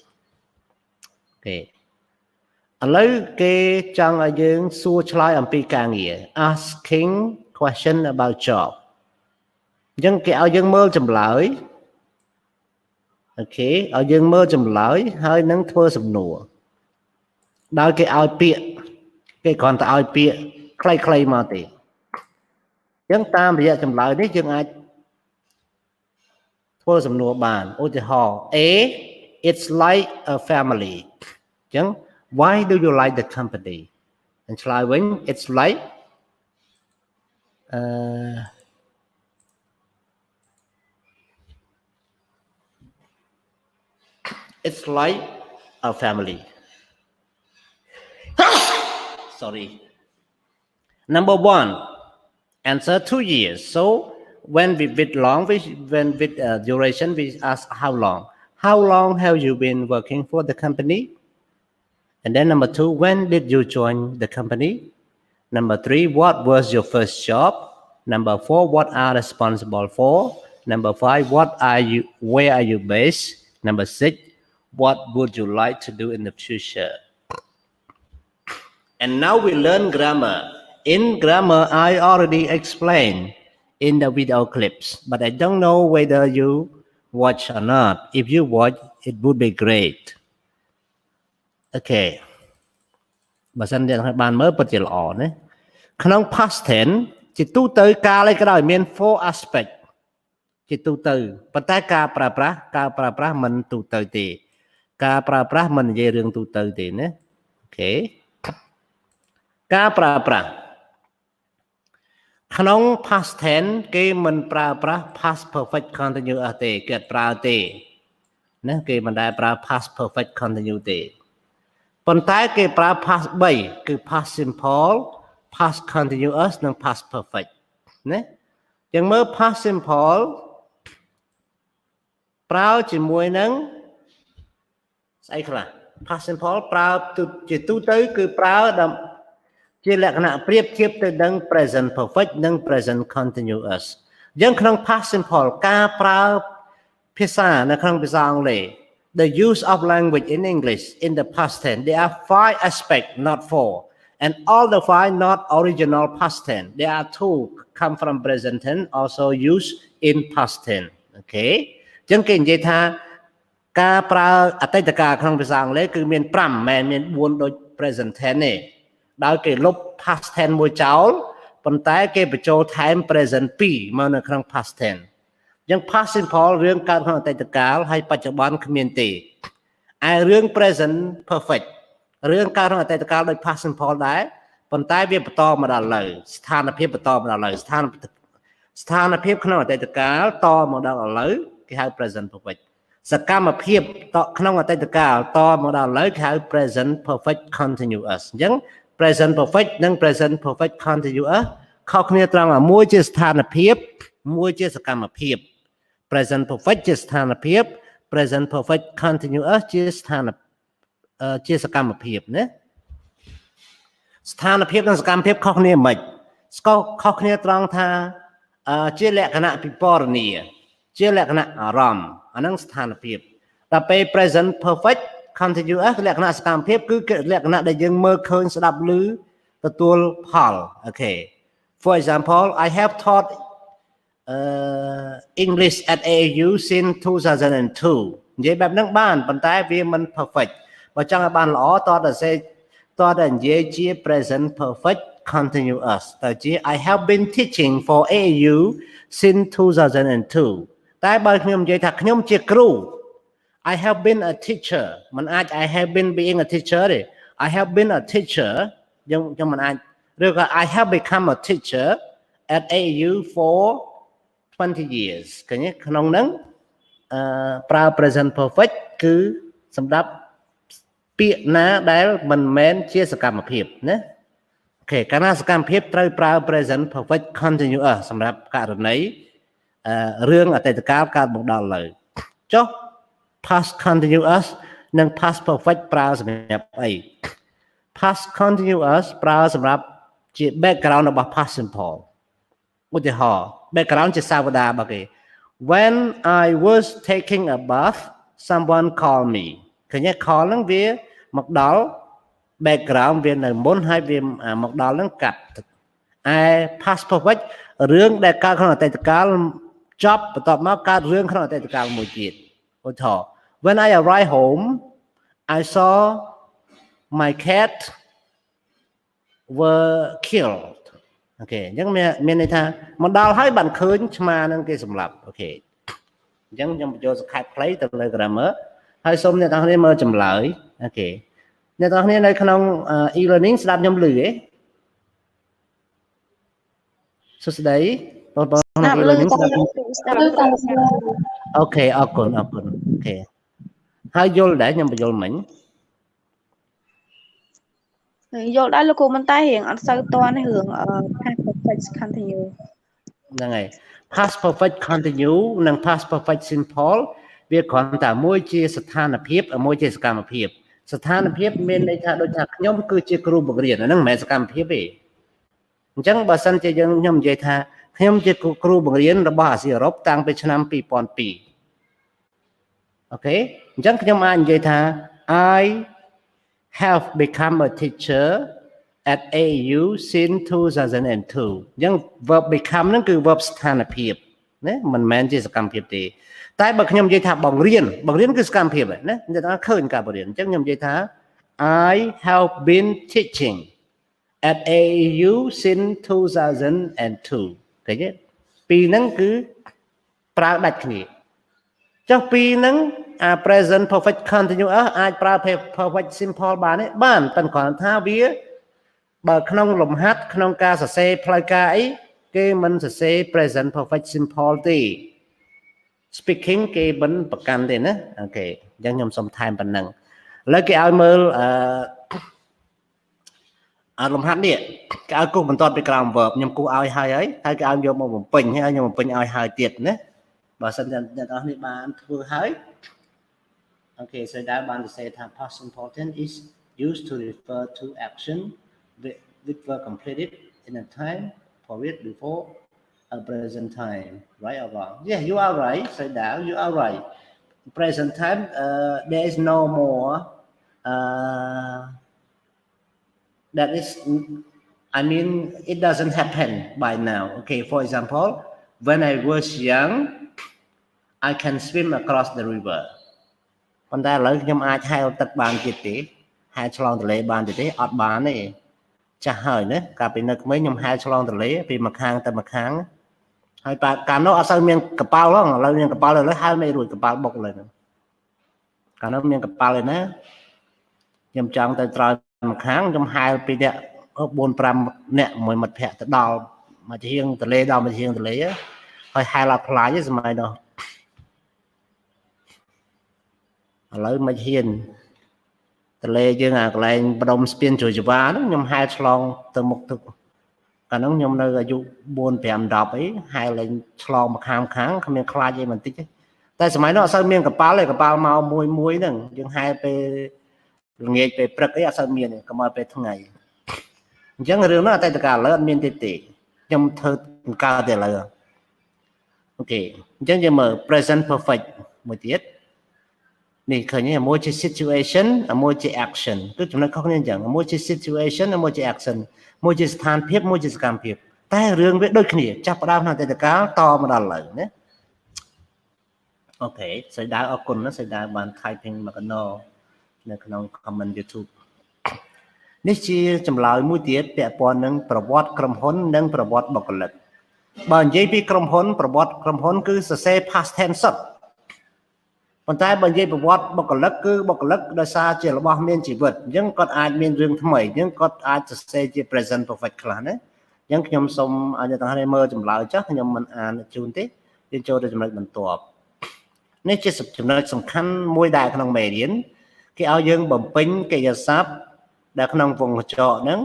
okay ឥឡូវគេចង់ឲ្យយើងសួរឆ្លើយអំពីការងារ asking question about job អញ្ចឹងគេឲ្យយើងមើលចម្លើយអូខេឲ្យយើងមើលចម្លើយហើយនឹងធ្វើសំណួរដោយគេឲ្យពាក្យគេគ្រាន់តែឲ្យពាក្យខ្លីៗមកទេអញ្ចឹងតាមរយៈចម្លើយនេះយើងអាចធ្វើសំណួរបានឧទាហរណ៍ A it's like a family អញ្ចឹងwhy do you like the company and ឆ្លើយវិញ it's like it's like a family sorry number 1 answer 2 years so when with long when with duration we ask how long have you been working for the company and then number 2 when did you join the company number 3 what was your first job number 4 what are responsible for number 5 where are you based number 6 what would you like to do in the future and now we learn grammar in grammar I already explained in the video clips but I don't know whether you watch or not if you watch it would be great okay បើសិនអ្នកទាំងបានមើលពិតជាល្អណាក្នុង past tense ជាទូទៅកាលអីក៏ដោយមាន 4 aspect ជាទូទៅប៉ុន្តែការប្រើប្រាស់មិនទូទៅទេការប្រើប្រាស់មិននិយាយរឿងទូទៅទេណាអូខេការប្រើប្រាស់ក្នុង past tense គេមិនប្រើប្រាស់ past perfect continuous ទេគេអត់ប្រើទេណាគេមិនដែលប្រើ past perfect continuous ទេប៉ុន្តែគេប្រើ past 3គឺ past simple past continuous និង past perfect ណាយ៉ាងមើល past simple ប្រើជាមួយនឹងស្អីខ្លះ past simple ប្រើជាទូទៅគឺប្រើជាលក្ខណៈប្រៀបធៀបទៅនឹង present perfect និង present continuous យ៉ាងក្នុង past simple ការប្រើភាសានៅក្នុងភាសាអង់គ្លេស the use of language in English in the past tense there are 5 aspects not 4 and all the 5 not original past tense there are 2 come from present tense also used in past tense okay ចឹងគេនិយាយថាការប្រើអតីតកាលក្នុងភាសាអង់គ្លេសគឺមាន5មិនមែនមាន4ដូច present tense ទេដោយគេលុប past tense មួយចោលប៉ុន្តែគេបញ្ចូលថែម present 2មកនៅក្នុង past tense អញ្ចឹង past simple រឿងកើតក្នុងអតីតកាលហើយបច្ចុប្បន្នគ្មានទេឯរឿង present perfect រឿងកើតក្នុងអតីតកាលដូច past simple ដែរប៉ុន្តែវាបន្តមកដល់ឥឡូវស្ថានភាពបន្តមកដល់ឥឡូវស្ថានភាពក្នុងអតីតកាលតមកដល់ឥឡូវគេហៅ present perfect សកម្មភាពក្នុងអតីតកាលតមកដល់ឥឡូវគេហៅ present perfect continuous អញ្ចឹង present perfect និង present perfect continuous ខុសគ្នាត្រង់ថាមួយជាស្ថានភាពមួយជាសកម្មភាព present perfect ជាស្ថានភាព present perfect continuous ជាសកម្មភាពណាស្ថានភាពនិងសកម្មភាពខុសគ្នាមិនខុសគ្នាត្រង់ថាជាលក្ខណៈពិពណ៌នាជាលក្ខណៈអារម្មណ៍អាហ្នឹងស្ថានភាពដល់ពេល present perfect continuous លក្ខណៈសកម្មភាពគឺលក្ខណៈដែលយើងមើលឃើញស្ដាប់ឮទទួលផលអូខេ for example I have taught English at AU since 2002 និយាយបែបហ្នឹងបានប៉ុន្តែវាមិន perfect បើចង់ឲ្យបានល្អតើនិយាយជា present perfect continuous តើជា I have been teaching for AU since 2002 តែបើខ្ញុំនិយាយថាខ្ញុំជាគ្រូ I have been a teacher មិនអាច I have been being a teacher ទេ I have been a teacher ខ្ញុំមិនអាចឬក៏ I have become a teacher at AU for 20 years ឃើញទេក្នុងហ្នឹងប្រើ present perfect គឺសម្រាប់ពាក្យណាដែលមិនមែនជាសកម្មភាពណាអូខេកាលណាសកម្មភាពត្រូវប្រើ present perfect continuous សម្រាប់ករណីរឿងអតីតកាលកើតមកដល់ឥឡូវចុះ past continuous និង past perfect ប្រើសម្រាប់អី past continuous ប្រើសម្រាប់ជា background របស់ past simple ឧទាហរណ៍ background ជាសាវតារបស់គេ when I was taking a bath someone called me ឃើញទេ call ហ្នឹងវាមកដល់ background វានៅមុនហើយវាមកដល់ហ្នឹងកាត់ឯ past perfect រឿងដែលកើតក្នុងអតីតកាលចប់បន្ទាប់មកកើតរឿងក្នុងអតីតកាលមួយទៀតឧទាហរណ៍ when I arrived home I saw my cat were killed អូខេអញ្ចឹងមានន័យថាមកដល់ហើយបានឃើញឆ្មានឹងគេសម្លាប់អូខេអញ្ចឹងខ្ញុំបញ្ចូលសង្ខេបខ្លីទៅលើ grammar ហើយសូមអ្នកទាំងគ្នាមើលចម្លើយអូខេអ្នកទាំងគ្នានៅក្នុង e-learning ស្ដាប់ខ្ញុំឮទេសួស្ដីបងក្នុង e-learning ស្ដាប់អូខេអរគុណអូខេហើយយល់ដែរខ្ញុំបញ្យល់មិញយល់ដែរលោកគ្រូមិនតែរៀងអត់សូវតន់រឿង past perfect continue ហ្នឹងហើយ past perfect continue និង past perfect simple វាគ្រាន់តែមួយជាស្ថានភាពមួយជាសកម្មភាពស្ថានភាពមានន័យថាដូចថាខ្ញុំគឺជាគ្រូបង្រៀនអាហ្នឹងមិនមែនសកម្មភាពទេអញ្ចឹងបើសិនជាខ្ញុំនិយាយថាខ្ញុំជាគ្រូបង្រៀនរបស់អាស៊ីអឺរ៉ុបតាំងពីឆ្នាំ2002អូខេអញ្ចឹងខ្ញុំអាចនិយាយថា I have become a teacher at AU since 2002 អញ្ចឹង verb become ហ្នឹងគឺ verb ស្ថានភាពណាមិនមែនជាសកម្មភាពទេតែបើខ្ញុំនិយាយថាបង្រៀនគឺសកម្មភាពណាអ្នកថាឃើញការបង្រៀនអញ្ចឹងខ្ញុំនិយាយថា I have been teaching at AEU since 2002 ឃើញទេពីរហ្នឹងគឺប្រើដាច់គ្នាចុះពីរហ្នឹងអា present perfect continuous អាចប្រើ perfect simple បានទេបានតែគ្រាន់ថាវាបើក្នុងលំហាត់ក្នុងការសរសេរផ្លូវការអីគេមិនសរសេរ present perfect simple ទេ speaking គេមិនប្រកាន់ទេណាអូខេអញ្ចឹងខ្ញុំសូមថែមប៉ុណ្ណឹងឥឡូវគេឲ្យមើលលំហាត់នេះគេឲ្យគូសបន្ទាត់ពីក្រោម verb ខ្ញុំគូសឲ្យហើយគេឲ្យយកមកបំពេញហើយខ្ញុំបំពេញឲ្យហើយទៀតណាបើសិនជាអ្នកនរនេះបានធ្វើហើយអូខេso that បានសរសេរថា past simple tense is used to refer to action which were completed in a time period before a present time right or wrong yeah you are right so that you are right present time there is no more that is I mean it doesn't happen by now okay for example when I was young I can swim across the river ប៉ុន្តែឥឡូវខ្ញុំអាចហែលទឹកបានទៀតទេហែលឆ្លងទន្លេបានទៀតទេអត់បានទេចាស់ហើយណាកាលពីនៅក្មេងខ្ញុំហែលឆ្លងទន្លេពីម្ខាងទៅម្ខាងហើយកាលនោះអត់សូវមានកប៉ាល់ហ្នឹងឥឡូវមានកប៉ាល់ឥឡូវហែលមិនរួចកប៉ាល់បុកឥឡូវហ្នឹងកាលនោះមានកប៉ាល់ឯណាខ្ញុំចង់ទៅត្រើយម្ខាងខ្ញុំហែលពីអ្នក4 5នាក់មួយមិត្តភ័ក្តិទៅដល់មកជាងទន្លេដល់មកជាងទន្លេហើយហែលអត់ខ្លាចទេសម័យនោះឥឡូវមិនហ៊ានទន្លេយើងអាកន្លែងបដុំស្ពានជ្រោយចវាហ្នឹងខ្ញុំហែលឆ្លងទៅមុខទឹកកាលហ្នឹងខ្ញុំនៅអាយុ4 5 10អីហែលលេងឆ្លងមកខាងគ្មានខ្លាចអីបន្តិចទេតែសម័យនោះអត់សូវមានកប៉ាល់ទេកប៉ាល់មកមួយហ្នឹងយើងហែលពេលល្ងាចពេលព្រឹកអីអត់សូវមានកុំឲ្យពេលថ្ងៃអញ្ចឹងរឿងនោះអតីតកាលឥឡូវអត់មានទេខ្ញុំធ្វើកើតទេឥឡូវអូខេអញ្ចឹងយើងមើល present perfect មួយទៀតនេះឃើញទេមួយជា situation មួយជា action គឺចំណុចខុសគ្នាអញ្ចឹងមួយជា situation មួយជា action មួយជាស្ថានភាពមួយជាសកម្មភាពតែរឿងវាដូចគ្នាចាប់ផ្ដើមក្នុងអតីតកាលតមកដល់ឥឡូវណាអូខេសួយដាវអរគុណណាសួយដាវបាន typing មកកណោនៅក្នុង comment YouTube នេះជាចម្លើយមួយទៀតពាក់ព័ន្ធនឹងប្រវត្តិក្រុមហ៊ុននិងប្រវត្តិបុគ្គលិកបើនិយាយពីក្រុមហ៊ុនប្រវត្តិក្រុមហ៊ុនគឺសរសេរ past tense សុទ្ធប៉ុន្តែបើនិយាយប្រវត្តិបុគ្គលិកគឺបុគ្គលិកដោយសារជារបស់មានជីវិតអញ្ចឹងគាត់អាចមានរឿងថ្មីអញ្ចឹងគាត់អាចសរសេរជា present perfect ខ្លះណាអញ្ចឹងខ្ញុំសូមឲ្យអ្នកទាំងអស់គ្នាមើលចម្លើយចុះខ្ញុំមិនអានជូនទេយើងចូលទៅចំណុចបន្ទាប់នេះជាចំណុចសំខាន់មួយដែរក្នុងមេរៀនគេឲ្យយើងបំពេញកិរិយាសព្ទដែលក្នុងវងកញ្ចក់ហ្នឹង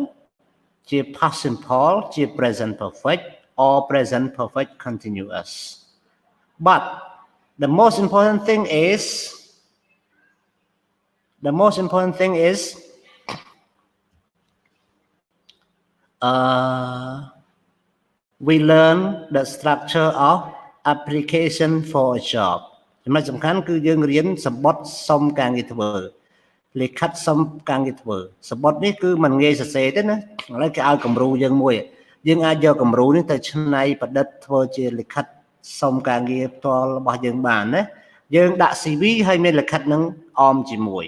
ជា past simple ជា present perfect or present perfect continuous but the most important thing is we learn the structure of application for a job ចំណុចសំខាន់គឺយើងរៀនសម្បត្តិសុំការងារធ្វើលិខិតសុំការងារធ្វើសម្បត្តិនេះគឺមិនងាយសរសេរទេណាឥឡូវគេឲ្យគំរូយើងមួយយើងអាចយកគំរូនេះទៅច្នៃប្រឌិតធ្វើជាលិខិតសុំការងារផ្ទាល់របស់យើងបានណាយើងដាក់ CV ហើយមានលិខិតនឹងអមជាមួយ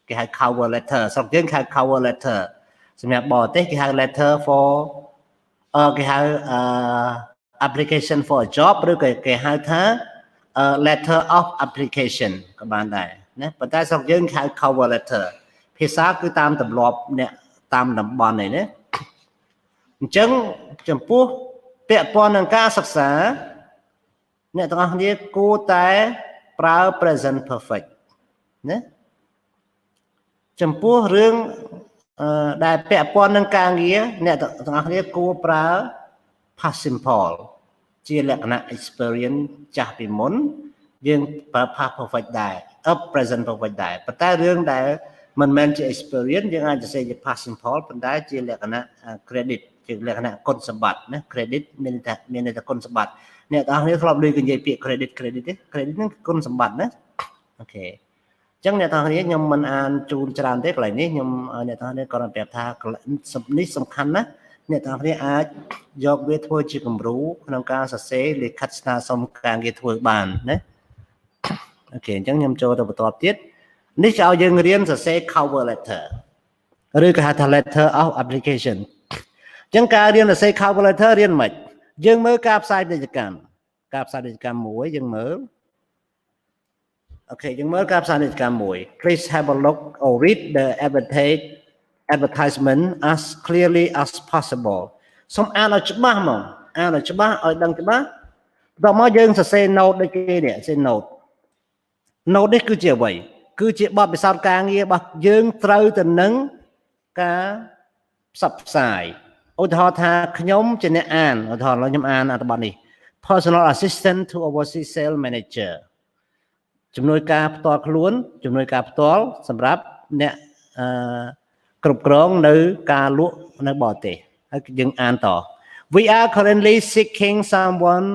គេហៅ cover letter ស្រុកយើងហៅ cover letter សម្រាប់បរទេសគេហៅ letter for គេហៅapplication for a job ឬក៏គេហៅថា letter of application ក៏បានដែរណាប៉ុន្តែស្រុកយើងហៅ cover letter ភាសាគឺតាមទម្លាប់អ្នកតាមតំបន់នេះណាអញ្ចឹងចំពោះពាក់ព័ន្ធនឹងការសិក្សាអ្នកទាំងអស់គ្នាគួរតែប្រើ present perfect ណាចំពោះរឿងដែលពាក់ព័ន្ធនឹងការងារអ្នកទាំងអស់គ្នាគួរប្រើ past simple ជាលក្ខណៈ experience ចាស់ពីមុនយើងប្រើ past perfect ដែរpresent perfect ដែរប៉ុន្តែរឿងដែលមិនមែនជា experience យើងអាចសរសេរជា past simple ប៉ុន្តែជាលក្ខណៈ credit ជាលក្ខណៈគុណសម្បត្តិណា credit មានតែគុណសម្បត្តិអ្នកទាំងអស់គ្នាធ្លាប់ឮគេនិយាយពាក្យ credit ទេ credit ហ្នឹងគុណសម្បត្តិណាអូខេអញ្ចឹងអ្នកទាំងអស់គ្នាខ្ញុំមិនអានជូនច្រើនទេកន្លែងនេះខ្ញុំអ្នកទាំងអស់គ្នាគាត់ប្រាប់ថានេះសំខាន់ណាអ្នកទាំងអស់គ្នាអាចយកវាធ្វើជាគំរូក្នុងការសរសេរលិខិតស្នើសុំការងារធ្វើបានណាអូខេអញ្ចឹងខ្ញុំចូលទៅបន្តទៀត នេះឲ្យយើងរៀនសរសេរ cover letter ឬក៏ហៅថា letter of application អញ្ចឹងការរៀនសរសេរ cover letter រៀនមិនយើងមើលការផ្សាយពាណិជ្ជកម្មមួយយើងមើលអូខេយើងមើលការផ្សាយពាណិជ្ជកម្មមួយ please have a look or read the advertisement as clearly as possible សូមអានឲ្យច្បាស់ហ្មងអានឲ្យច្បាស់ឲ្យដឹងច្បាស់បន្ទាប់មកយើងសរសេរ note ដូចគេនេះសរសេរ note នេះគឺជាអ្វីគឺជាបទពិសោធន៍ការងាររបស់យើងត្រូវទៅនឹងការផ្សព្វផ្សាយឧទាហរណ៍ថាខ្ញុំជាអ្នកអានឧទាហរណ៍ខ្ញុំអានអត្ថបទនេះ personal assistant to overseas sales manager ជំនួយការផ្ទាល់ខ្លួនជំនួយការផ្ទាល់សម្រាប់អ្នកគ្រប់គ្រងនៅការលក់នៅបរទេសហើយយើងអានត we are currently seeking someone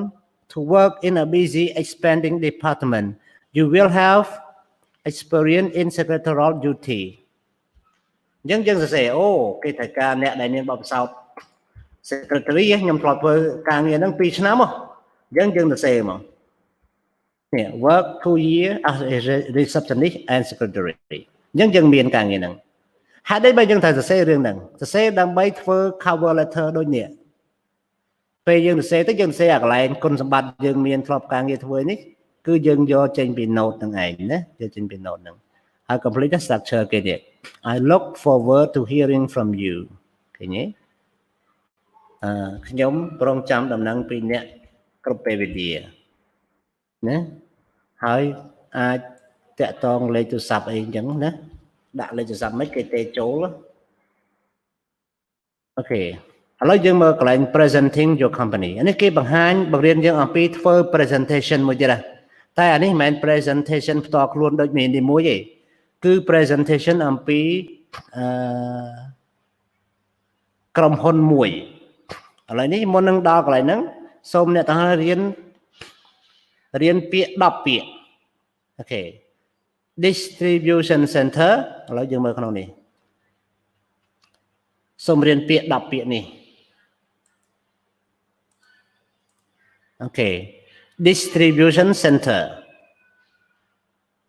to work in a busy expanding department you will have experience in secretarial duty អញ្ចឹងយើងសរសេរអូគេត្រូវការអ្នកដែលមានបទពិសោធន៍ secretary ខ្ញុំធ្លាប់ធ្វើការងារហ្នឹង2ឆ្នាំមកអញ្ចឹងយើងសរសេរមកនេះ work 2 year as a receptionist and secretary អញ្ចឹងយើងមានការងារហ្នឹងហេតុអីបើយើងត្រូវសរសេររឿងហ្នឹងសរសេរដើម្បីធ្វើ cover letter ដូចនេះពេលយើងសរសេរទៅយើងសរសេរអាកន្លែងគុណសម្បត្តិយើងមានធ្លាប់ការងារធ្វើនេះគឺយើងយកចេញពី note ហ្នឹងឯងណាយកចេញពី note ហ្នឹងហើយ complete structure គេនេះ I look forward to hearing from you ឃើញទេខ្ញុំប្រងចាំដំណឹងពីអ្នកគ្រប់ពេលវេលាណាហើយអាចតាក់ទងលេខទូរស័ព្ទអីអញ្ចឹងណាដាក់លេខទូរស័ព្ទមិនគេទេចូលអូខេឥឡូវយើងមើលកន្លែង presenting your company អានេះគេបង្រៀនយើងអំពីធ្វើ presentation មួយទៀតតែអានេះមិនមែន presentation ផ្ទាល់ខ្លួនដូចមាននេះមួយទេគឺ presentation អំពីក្រុមហ៊ុនមួយឥឡូវនេះមុននឹងដល់កន្លែងហ្នឹងសូមអ្នកទាំងអស់រៀនពាក្យ10ពាក្យអូខេ distribution center ឥឡូវយើងមើលក្នុងនេះសូមរៀនពាក្យ10ពាក្យនេះអូខេ distribution center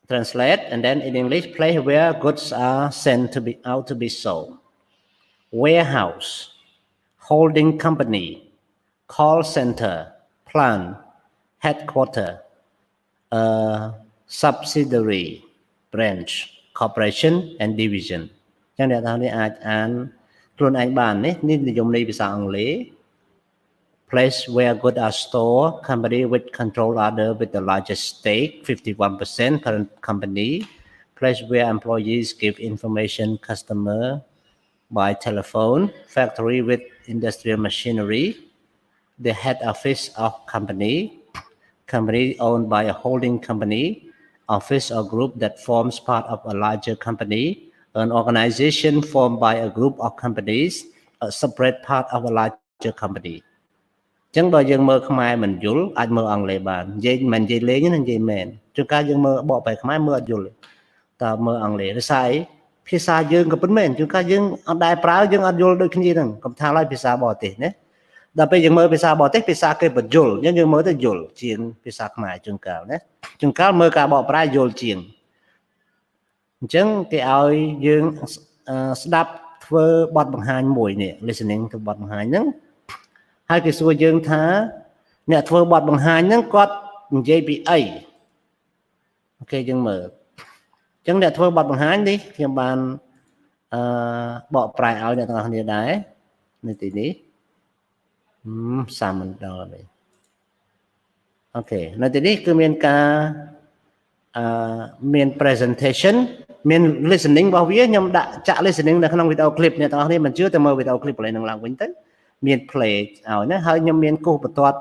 translate and then in English place where goods are sent to be out to be sold warehouse holding company call center plant headquarter subsidiary branch corporation and division ចឹងអ្នកទាំងនេះអាចអានខ្លួនឯងបាននេះនិយមន័យភាសាអង់គ្លេស place where goods are stored company which control other with the largest stake 51% current company place where employees give information customer by telephone factory with industrial machinery the head office of company owned by a holding company office or group that forms part of a larger company an organization formed by a group of companies a separate part of a larger company ចឹងបើយើងមើលខ្មែរមិនយល់អាចមើលអង់គ្លេសបាននិយាយមិននិយាយលេងណានិយាយមែនជួនកាលយើងមើលបកបែរខ្មែរមើលអត់យល់តើមើលអង់គ្លេសដោយសារអីភាសាយើងក៏ប៉ុន្មានជួនកាលយើងអត់ដែរប្រើយើងអត់យល់ដូចគ្នាហ្នឹងកុំថាឡើយភាសាបរទេសណាដល់ពេលយើងមើលភាសាបរទេសភាសាគេបញ្យល់អញ្ចឹងយើងមើលទៅយល់ជាងភាសាខ្មែរជួនកាលណាជួនកាលមើលការបកប្រែយល់ជាងអញ្ចឹងគេឲ្យយើងស្ដាប់ធ្វើបទបង្ហាញមួយនេះ listening ទៅបទបង្ហាញហ្នឹងហើយគេសួរយើងថាអ្នកធ្វើបទបង្ហាញហ្នឹងគាត់និយាយពីអីអូខេយើងមើលអញ្ចឹងអ្នកធ្វើបទបង្ហាញនេះខ្ញុំបានបកប្រែឲ្យអ្នកទាំងអស់គ្នាដែរនៅទីនេះសាមិនដល់ទេអូខេនៅទីនេះគឺមានការមាន presentation មាន listening របស់វាខ្ញុំដាក់ចាក់ listening នៅក្នុងវីដេអូ clip អ្នកទាំងអស់គ្នាមិនជឿទៅមើលវីដេអូ clip កន្លែងហ្នឹងឡើងវិញទៅមាន play ឲ្យណាហើយខ្ញុំមានគូសបន្ទាត់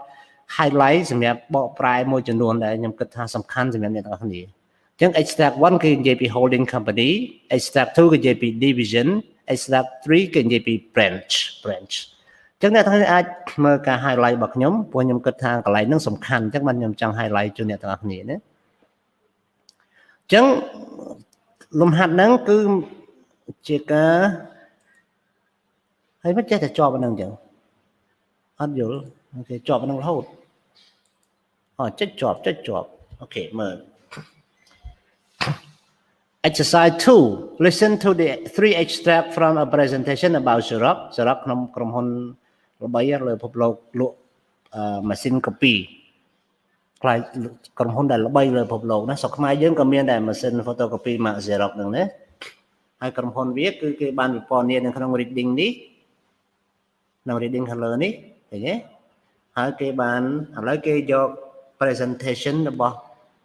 highlight សម្រាប់បកប្រែមួយចំនួនដែលខ្ញុំគិតថាសំខាន់សម្រាប់អ្នកទាំងអស់គ្នាអញ្ចឹង extract 1គឺនិយាយពី holding company extract 2គឺនិយាយពី division extract 3គឺនិយាយពី branch អញ្ចឹងអ្នកទាំងអស់គ្នាអាចមើលការ highlight របស់ខ្ញុំព្រោះខ្ញុំគិតថាកន្លែងហ្នឹងសំខាន់អញ្ចឹងបានខ្ញុំចង់ highlight ជូនអ្នកទាំងអស់គ្នាណាអញ្ចឹងលំហាត់ហ្នឹងគឺជាការហើយមិនចេះតែជាប់ហ្នឹងអញ្ចឹងអត់យល់អូខេជាប់ហ្នឹងរហូតចុចជាប់អូខេមើល Exercise 2. Listen to the 3 extracts from a presentation about Xerox. Xerox ក្នុងក្រុមហ៊ុនល្បីលើពិភពលោកលក់ម៉ាស៊ីន copy ខ្លាយក្រុមហ៊ុនដែលល្បីលើពិភពលោកណាស្រុកខ្មែរយើងក៏មានដែរម៉ាស៊ីន photocopy មក Xerox ហ្នឹងណាហើយក្រុមហ៊ុនវាគឺគេបានវិពណ៌នានៅក្នុង reading នេះក្នុង reading color នេះឃើញទេហើយគេបានឥឡូវគេយក presentation របស់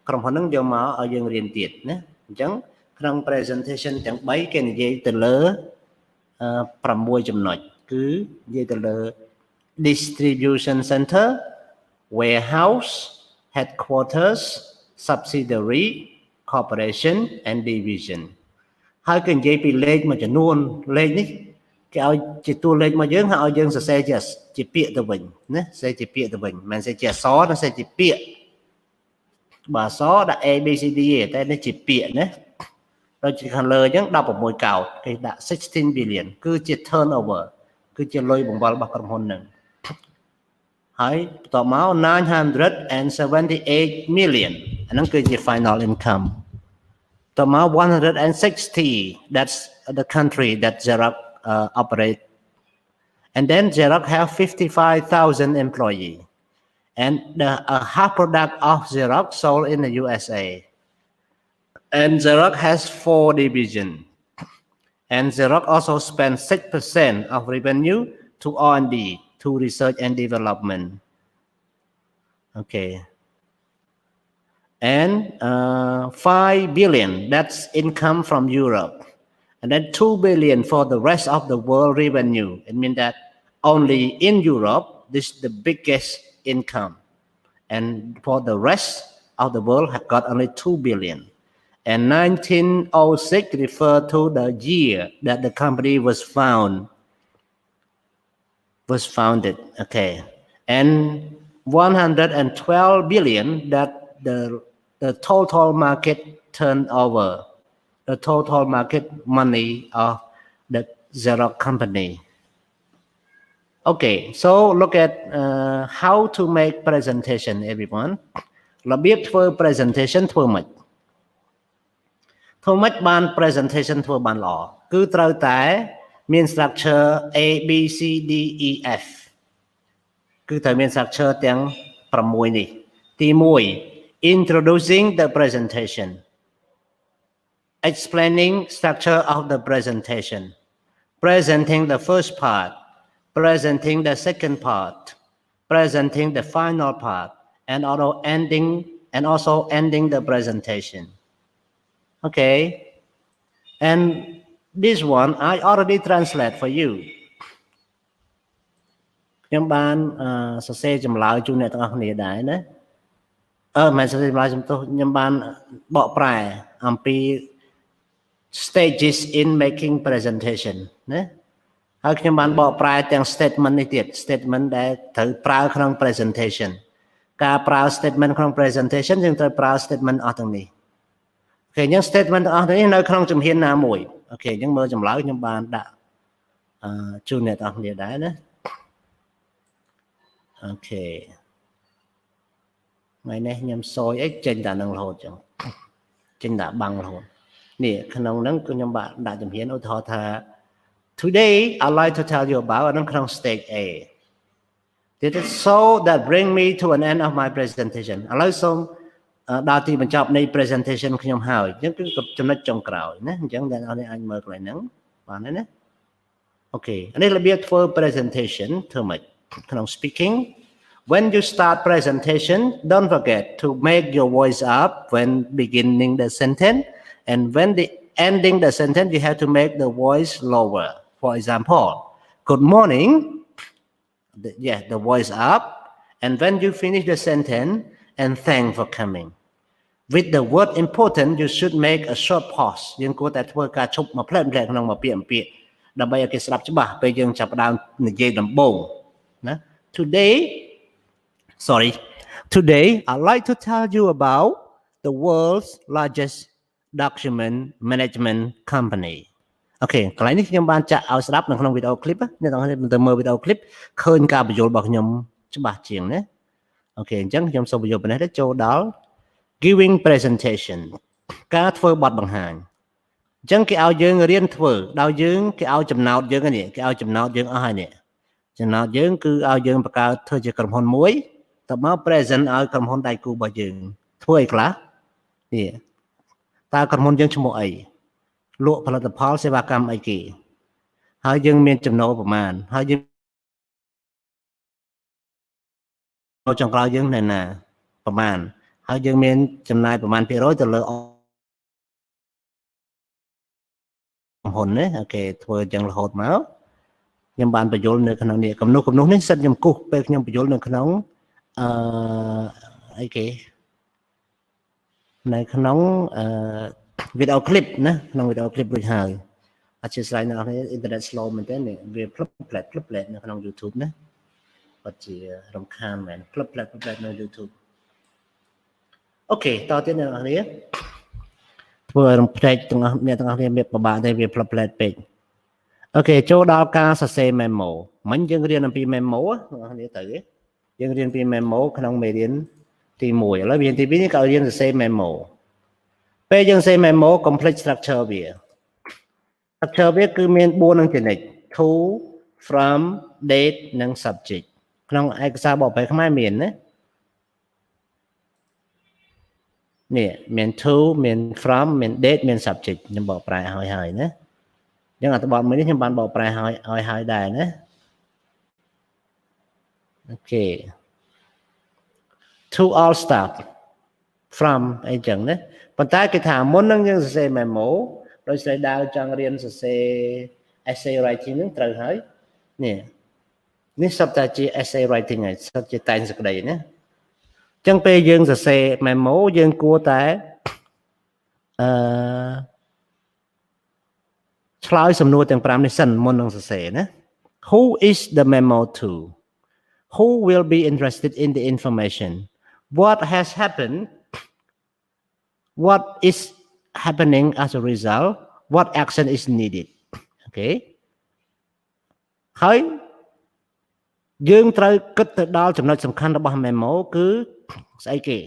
ក្រុមហ៊ុនហ្នឹងយកមកឲ្យយើងរៀនទៀតណាអញ្ចឹងក្នុង presentation ទាំង3គេនិយាយទៅលើ6ចំណុចគឺនិយាយទៅលើ distribution center warehouse headquarters subsidiary corporation and division ហើយគេនិយាយពីលេខមួយចំនួនលេខនេះគេឲ្យជាតួលេខមកយើងហើយឲ្យយើងសរសេរជាពាក្យទៅវិញណាសរសេរជាពាក្យទៅវិញមិនមែនសរសេរជាអក្សរតែសរសេរជាពាក្យបើអក្សរដាក់ A B C D ទេតែនេះជាពាក្យណាដូចខាងលើអញ្ចឹង16កោដគេដាក់16 billion គឺជា turnover គឺជាលុយបង្វិលរបស់ក្រុមហ៊ុនហ្នឹងហើយបន្ទាប់មក978 million អាហ្នឹងគឺជា final income បន្ទាប់មក160 that's the country that Xerox operate and then Xerox have 55,000 employees and the half product of Xerox sold in the USA and Xerox has 4 divisions and Xerox also spends 6% of revenue to R&D to research and development okay and 5 billion that's income from Europe and then 2 billion for the rest of the world revenue it means that only in Europe this is the biggest income and for the rest of the world have got only 2 billion and 1906 refer to the year that the company was founded okay and 112 billion that the total market turnover the total market money of the Xerox company okay so look at how to make presentation everyone របៀបធ្វើ presentation ធ្វើម៉េចបាន presentation ធ្វើបានល្អគឺត្រូវតែមាន structure A B C D E F គឺត្រូវមាន structure ទាំង6នេះទី1 introducing the presentation explaining structure of the presentation presenting the first part presenting the second part presenting the final part and also ending the presentation okay and this one I already translate for you ខ្ញុំបានសរសេរចម្លើយជូនអ្នកទាំងអស់គ្នាដែរណាមិនសរសេរចម្លើយជំទោសខ្ញុំបានបកប្រែអំពី stages in making presentation ណាហើយខ្ញុំបានបកប្រែទាំង statement នេះទៀត statement ដែលត្រូវប្រើក្នុង presentation ការប្រើ statement ក្នុង presentation យើងត្រូវប្រើ statement អស់ទាំងនេះអូខេអញ្ចឹង statement ទាំងអស់នេះនៅក្នុងជំហានណាមួយអូខេអញ្ចឹងមើលចម្លើយខ្ញុំបានដាក់ជូនអ្នកទាំងអស់គ្នាដែរណាអូខេថ្ងៃនេះខ្ញុំសយអីចេញតែនឹងរហូតចឹងចេញតែបាំងរហូតនេះក្នុងហ្នឹងគឺខ្ញុំបានដាក់ជំហានឧទាហរណ៍ថា today I'd like to tell you about អាហ្នឹងក្នុង stage A This is so that bring me to an end of my presentation ឥឡូវសូមដល់ទីបញ្ចប់នៃ presentation ខ្ញុំហើយអញ្ចឹងគឺចំណុចចុងក្រោយណាអញ្ចឹងអ្នកនរនេះអាចមើលកន្លែងហ្នឹងបានទេណាអូខេនេះរបៀបធ្វើ presentation ធ្វើម៉េចក្នុង speaking when you start presentation don't forget to make your voice up when beginning the sentence and when the ending the sentence you have to make the voice lower for example good morning the voice up and when you finish the sentence and thank for coming with the word important you should make a short pause យើងគួរតែធ្វើការឈប់មកផ្លែៗក្នុងមួយពាក្យដើម្បីឲ្យគេស្ដាប់ច្បាស់ពេលយើងចាប់ផ្ដើមនិយាយដំបូងណា Today I'd like to tell you about the world's largest document management company អូខេកន្លែងនេះខ្ញុំបានចាក់ឲ្យស្ដាប់នៅក្នុងវីដេអូឃ្លីបអ្នកទាំងអស់គ្នាទៅមើលវីដេអូឃ្លីបឃើញការបញ្យល់របស់ខ្ញុំច្បាស់ជាងណាអូខេអញ្ចឹងខ្ញុំសូមបញ្យល់ប៉ុណ្ណេះទៅចូលដល់ giving presentation ការធ្វើបទបង្ហាញ ចឹងគេឲ្យយើងរៀនធ្វើដល់យើងគេឲ្យចំណោទយើងនេះគេឲ្យចំណោទយើងអស់ហើយនេះចំណោទយើងគឺឲ្យយើងបង្កើតធ្វើជាក្រុមហ៊ុនមួយតមក present ឲ្យក្រុមហ៊ុនដៃគូរបស់យើងធ្វើអីខ្លះនេះតើក្រុមហ៊ុនយើងឈ្មោះអីលក់ផលិតផលសេវាកម្មអីគេហើយយើងមានចំណូលប្រមាណហើយយើងចុងក្រោយយើងនៅណាប្រមាណហើយយើងមានចំណាយប្រមាណ%ទៅលើក្រុមហ៊ុនណាអូខេធ្វើអញ្ចឹងរហូតមកខ្ញុំបានបញ្យល់នៅក្នុងនេះគំនុះនេះសិតខ្ញុំគូសពេលខ្ញុំបញ្យល់នៅក្នុងអីគេនៅក្នុងវីដេអូឃ្លីបណាក្នុងវីដេអូឃ្លីបរួចហើយអធិស្ឋានអ្នកនរអ៊ីនធឺណិត slow មែនទេនេះវាផ្លឹបផ្លែតនៅក្នុង YouTube ណាបាត់ជារំខានមែនផ្លឹបផ្លែតនៅ YouTube អូខេតទៀតអ្នកនរធ្វើរំផ្លែកទាំងអស់អ្នកទាំងអស់គ្នាមានពិបាកទេវាផ្លឹបផ្លែតពេកអូខេចូលដល់ការសរសេរ memo មិញយើងរៀនអំពី memo អ្នកនរគ្នាទៅយើងរៀនពី memo ក្នុងមេរៀនទី1ឥឡូវមេរៀនទី2នេះក៏រៀនសរសេរ memo ពេលយើងសរសេរ memo complete structure វា structure វាគឺមាន4នឹងចំណុច to from date និង subject ក្នុងឯកសារបកប្រែខ្មែរមានណានេះមាន to មាន from មាន date មាន subject ខ្ញុំបកប្រែហើយណាអញ្ចឹងអត្ថបទមួយនេះខ្ញុំបានបកប្រែហើយដែរណាអូខេ to all staff from អីចឹងណាប៉ុន្តែគេថាមុននឹងយើងសរសេរ memo ដោយស្រីដាវចង់រៀនសរសេរ essay writing នឹងត្រូវហើយនេះសត្វតែជា essay writing ហើយសត្វជាតែងសេចក្តីណាអញ្ចឹងពេលយើងសរសេរ memo យើងគួរតែឆ្លើយសំណួរទាំង5នេះសិនមុននឹងសរសេរណា Who is the memo to Who will be interested in the information What has happened What is happening as a result What action is needed Okay ហើយយើងត្រូវគិតទៅដល់ចំណុចសំខាន់របស់ memo គឺស្អីគេ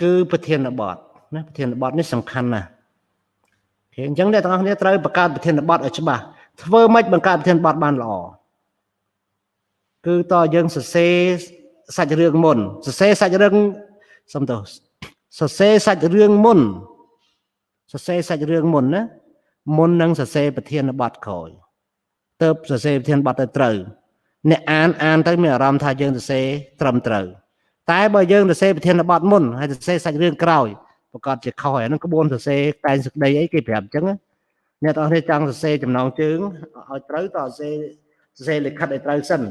គឺប្រធានបទណាប្រធានបទនេះសំខាន់ណាស់អូខេអញ្ចឹងអ្នកទាំងអស់គ្នាត្រូវបង្កើតប្រធានបទឲ្យច្បាស់ធ្វើម៉េចបង្កើតប្រធានបទបានល្អគឺតើយើងសរសេរសាច់រឿងមុនសរសេរសាច់រឿងសំទោសសរសេរសាច់រឿងមុនសរសេរសាច់រឿងមុនណាមុននឹងសរសេរប្រធានបទក្រោយទៅសរសេរប្រធានបទទៅត្រូវអ្នកអានទៅមានអារម្មណ៍ថាយើងសរសេរត្រឹមត្រូវតែបើយើងសរសេរប្រធានបទមុនហើយសរសេរសាច់រឿងក្រោយប្រកាសជាខុសហើយហ្នឹងក្បួនសរសេរតែងសេចក្តីអីគេប្រាប់អញ្ចឹងអ្នកទាំងអស់គ្នាចង់សរសេរចំណងជើងឲ្យត្រូវតសរសេរលិខិតឲ្យត្រូវសិនស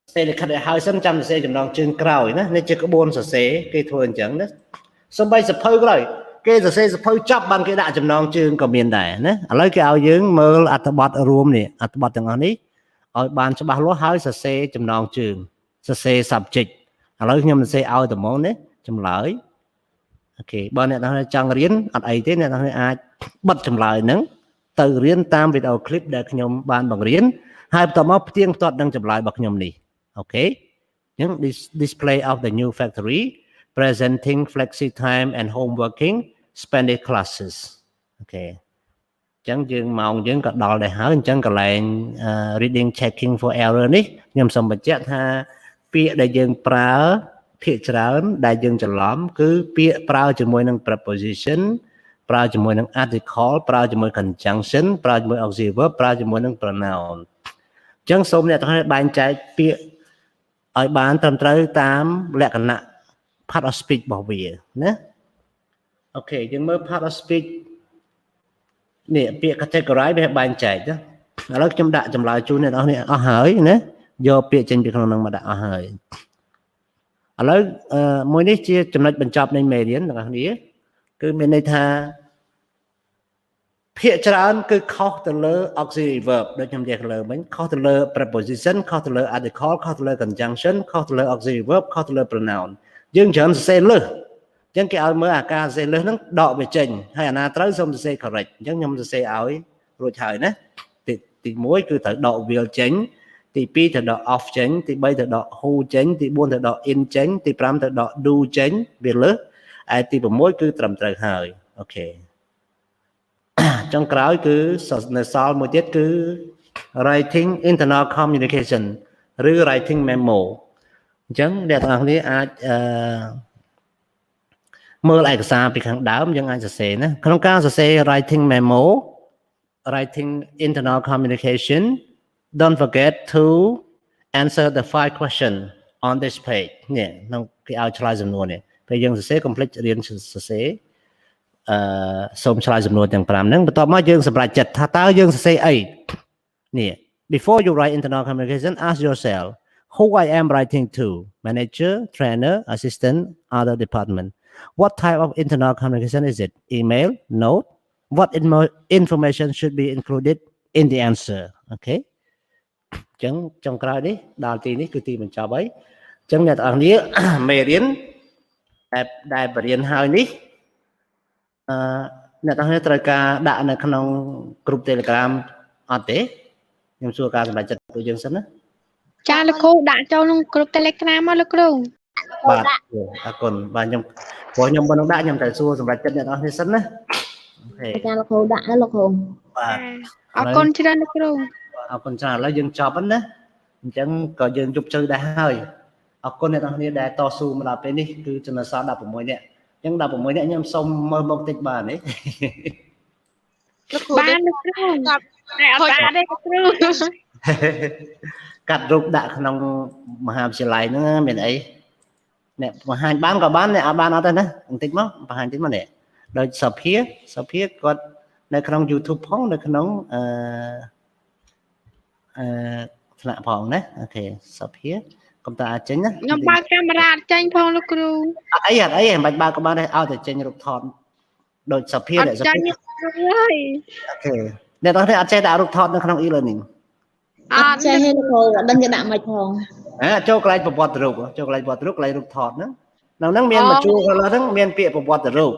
រសេរលិខិតឲ្យហើយសិនចាំសរសេរចំណងជើងក្រោយណានេះជាក្បួនសរសេរគេធ្វើអញ្ចឹងណាសូម្បីសភៅក្រោយគេសរសេរសភៅចប់បានគេដាក់ចំណងជើងក៏មានដែរណាឥឡូវគេឲ្យយើងមើលអត្ថបទរួមនេះអត្ថបទទាំងអស់នេះឲ្យបានច្បាស់លាស់ហើយសរសេរចំណងជើងសរសេរ subject ឥឡូវខ្ញុំសរសេរឲ្យត្មងណាចម្លើយអូខេបើអ្នកនរចង់រៀនអត់អីទេអ្នកនរអាចបិទចម្លើយហ្នឹងទៅរៀនតាមវីដេអូឃ្លីបដែលខ្ញុំបានបង្រៀនហើយបន្ទាប់មកផ្ទៀងផ្ទាត់នឹងចម្លើយរបស់ខ្ញុំនេះអូខេអញ្ចឹង display of the new factory presenting flexi time and home working spending classes អូខេអញ្ចឹងយើងម៉ោងយើងក៏ដល់ដែរហើយអញ្ចឹងកន្លែង reading checking for error នេះខ្ញុំសូមបញ្ជាក់ថាពាក្យដែលយើងប្រើភាគច្រើនដែលយើងច្រឡំគឺពាក្យប្រើជាមួយនឹង preposition ប្រើជាមួយនឹង article ប្រើជាមួយ conjunction ប្រើជាមួយ auxiliary verb ប្រើជាមួយនឹង pronoun អញ្ចឹងសូមអ្នកទាំងអស់បែងចែកពាក្យឲ្យបានត្រឹមត្រូវតាមលក្ខណៈ part of speech របស់វាណាអូខេយើងមើល part of speech នេះពាក្យ categorize វាបែងចែកណាឥឡូវខ្ញុំដាក់ចម្លើយជូនអ្នកនរអស់ហើយណាយកពាក្យចេញពីក្នុងនោះមកដាក់អស់ហើយឥឡូវមួយនេះជាចំណុចបញ្ចប់នៃមេរៀនអ្នកនរគឺមានន័យថាភាគច្រើនគឺខុសទៅលើ auxiliary verb ដូចខ្ញុំនិយាយលើមិញខុសទៅលើ preposition ខុសទៅលើ article ខុសទៅលើ conjunction ខុសទៅលើ auxiliary verb ខុសទៅលើ pronoun យើងច្រើនសរសេរលើសអញ្ចឹងគេឲ្យមើលអាការសរសេរលើសហ្នឹងដកវាចេញហើយអាណាត្រូវសូមសរសេរ correct អញ្ចឹងខ្ញុំសរសេរឲ្យរួចហើយណាទី1គឺត្រូវដក will ចេញទី2ត្រូវដក off ចេញទី3ត្រូវដក who ចេញទី4ត្រូវដក in ចេញទី5ត្រូវដក do ចេញវាលើសហើយទី6គឺត្រឹមត្រូវហើយ អូខេ ចុងក្រោយគឺនៅសល់មួយទៀតគឺ writing internal communication ឬ writing memo អញ្ចឹងអ្នកទាំងអស់គ្នាអាចមើលឯកសារពីខាងដើមយើងអាចសរសេរណាក្នុងការសរសេរ writing memo writing internal communication don't forget to answer the 5 question on this page នេះក្នុងគេឲ្យឆ្លើយសំណួរនេះពេលយើងសរសេរ complete រៀនសរសេរសូមឆ្លើយសំណួរទាំង5ហ្នឹងបន្ទាប់មកយើងសម្រេចចិត្តថាតើយើងសរសេរអីនេះ before you write internal communication ask yourself who I am writing to manager trainer assistant other department what type of internal communication is it email note what information should be included in the answer okay អញ្ចឹងចុងក្រោយនេះដល់ទីនេះគឺទីបញ្ចប់ហើយអញ្ចឹងអ្នកទាំងអស់គ្នាមេរៀនដែលបរៀនហើយនេះអ្នកទាំងអស់គ្នាត្រូវការដាក់នៅក្នុង group Telegram អត់ទេខ្ញុំសួរការសម្រេចចិត្តពួកយើងសិនណាចាលោកគ្រូដាក់ចូលក្នុង group Telegram មកលោកគ្រូ បាទអរគុណបាទខ្ញុំព្រោះខ្ញុំមិននឹងដាក់ខ្ញុំតែសួរសម្រេចចិត្តអ្នកទាំងអស់គ្នាសិនណាអូខេចាលោកគ្រូដាក់ហើយលោកគ្រូបាទអរគុណច្រើនលោកគ្រូអរគុណច្រើនឥឡូវយើងចប់ហើយណាអញ្ចឹងក៏យើងជប់ជើដែរហើយអរគុណអ្នកទាំងអស់គ្នាដែលតស៊ូមកដល់ពេលនេះគឺចំណុចសល់16នាក់អញ្ចឹង16នាក់ខ្ញុំសូមមើលមកតិចបានទេលោកគ្រូបានលោកគ្រូតែអត់បានទេលោកគ្រូកាត់រូបដាក់ក្នុងមហាវិទ្យាល័យហ្នឹងមានអីអ្នកបង្ហាញបានក៏បានអ្នកអត់បានអត់ទេណាបន្តិចមកបង្ហាញតិចមកនេះដោយសភាគាត់នៅក្នុង YouTube ផងនៅក្នុងថ្នាក់ផងណាអូខេសភាកុំតាអាចចេញណាខ្ញុំបើកកាមេរ៉ាចេញផងលោកគ្រូអីមិនបាច់បើកក៏បានដែរឲ្យតែចេញរូបថតដោយសភាអ្នកសភាហើយអូខេអ្នកទាំងនេះអត់ចេះដាក់រូបថតនៅក្នុង e-learning អត់ចេះទេលោកគ្រូអត់ដឹងគេដាក់មិនផងចូលកន្លែងប្រវត្តិរូបចូលកន្លែងប្រវត្តិរូបកន្លែងរូបថតហ្នឹងនៅហ្នឹងមានមកជួរហ្នឹងមានពាក្យប្រវត្តិរូប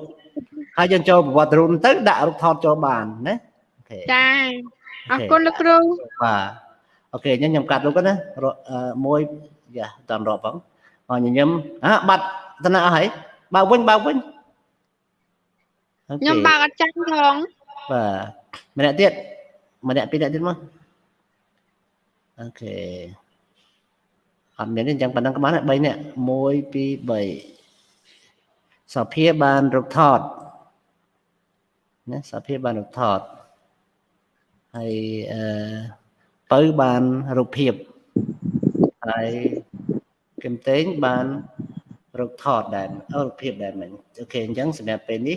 ហើយយើងចូលប្រវត្តិរូបទៅដាក់រូបថតចូលបានណាអូខេចាអរគុណលោកគ្រូបាទអូខេខ្ញុំកាត់រូបណាមួយយ៉ាតាមរាប់ផងហើយញញឹមបាត់តំណាអស់ហើយបើវិញខ្ញុំបើកអត់ចាញ់ផងបាទម្នាក់ទៀតម្នាក់ពីរនាក់ទៀតមកអូខេអត់មានទេអញ្ចឹងប៉ុណ្ណឹងក៏បាន3នាក់1 2 3សភាបានរូបថតណាសភាបានរូបថតហើយបើបានរូបភាពហើយគឹមតេងបានរូបថតដែររូបភាពដែរមែនអូខេអញ្ចឹងសម្រាប់ពេលនេះ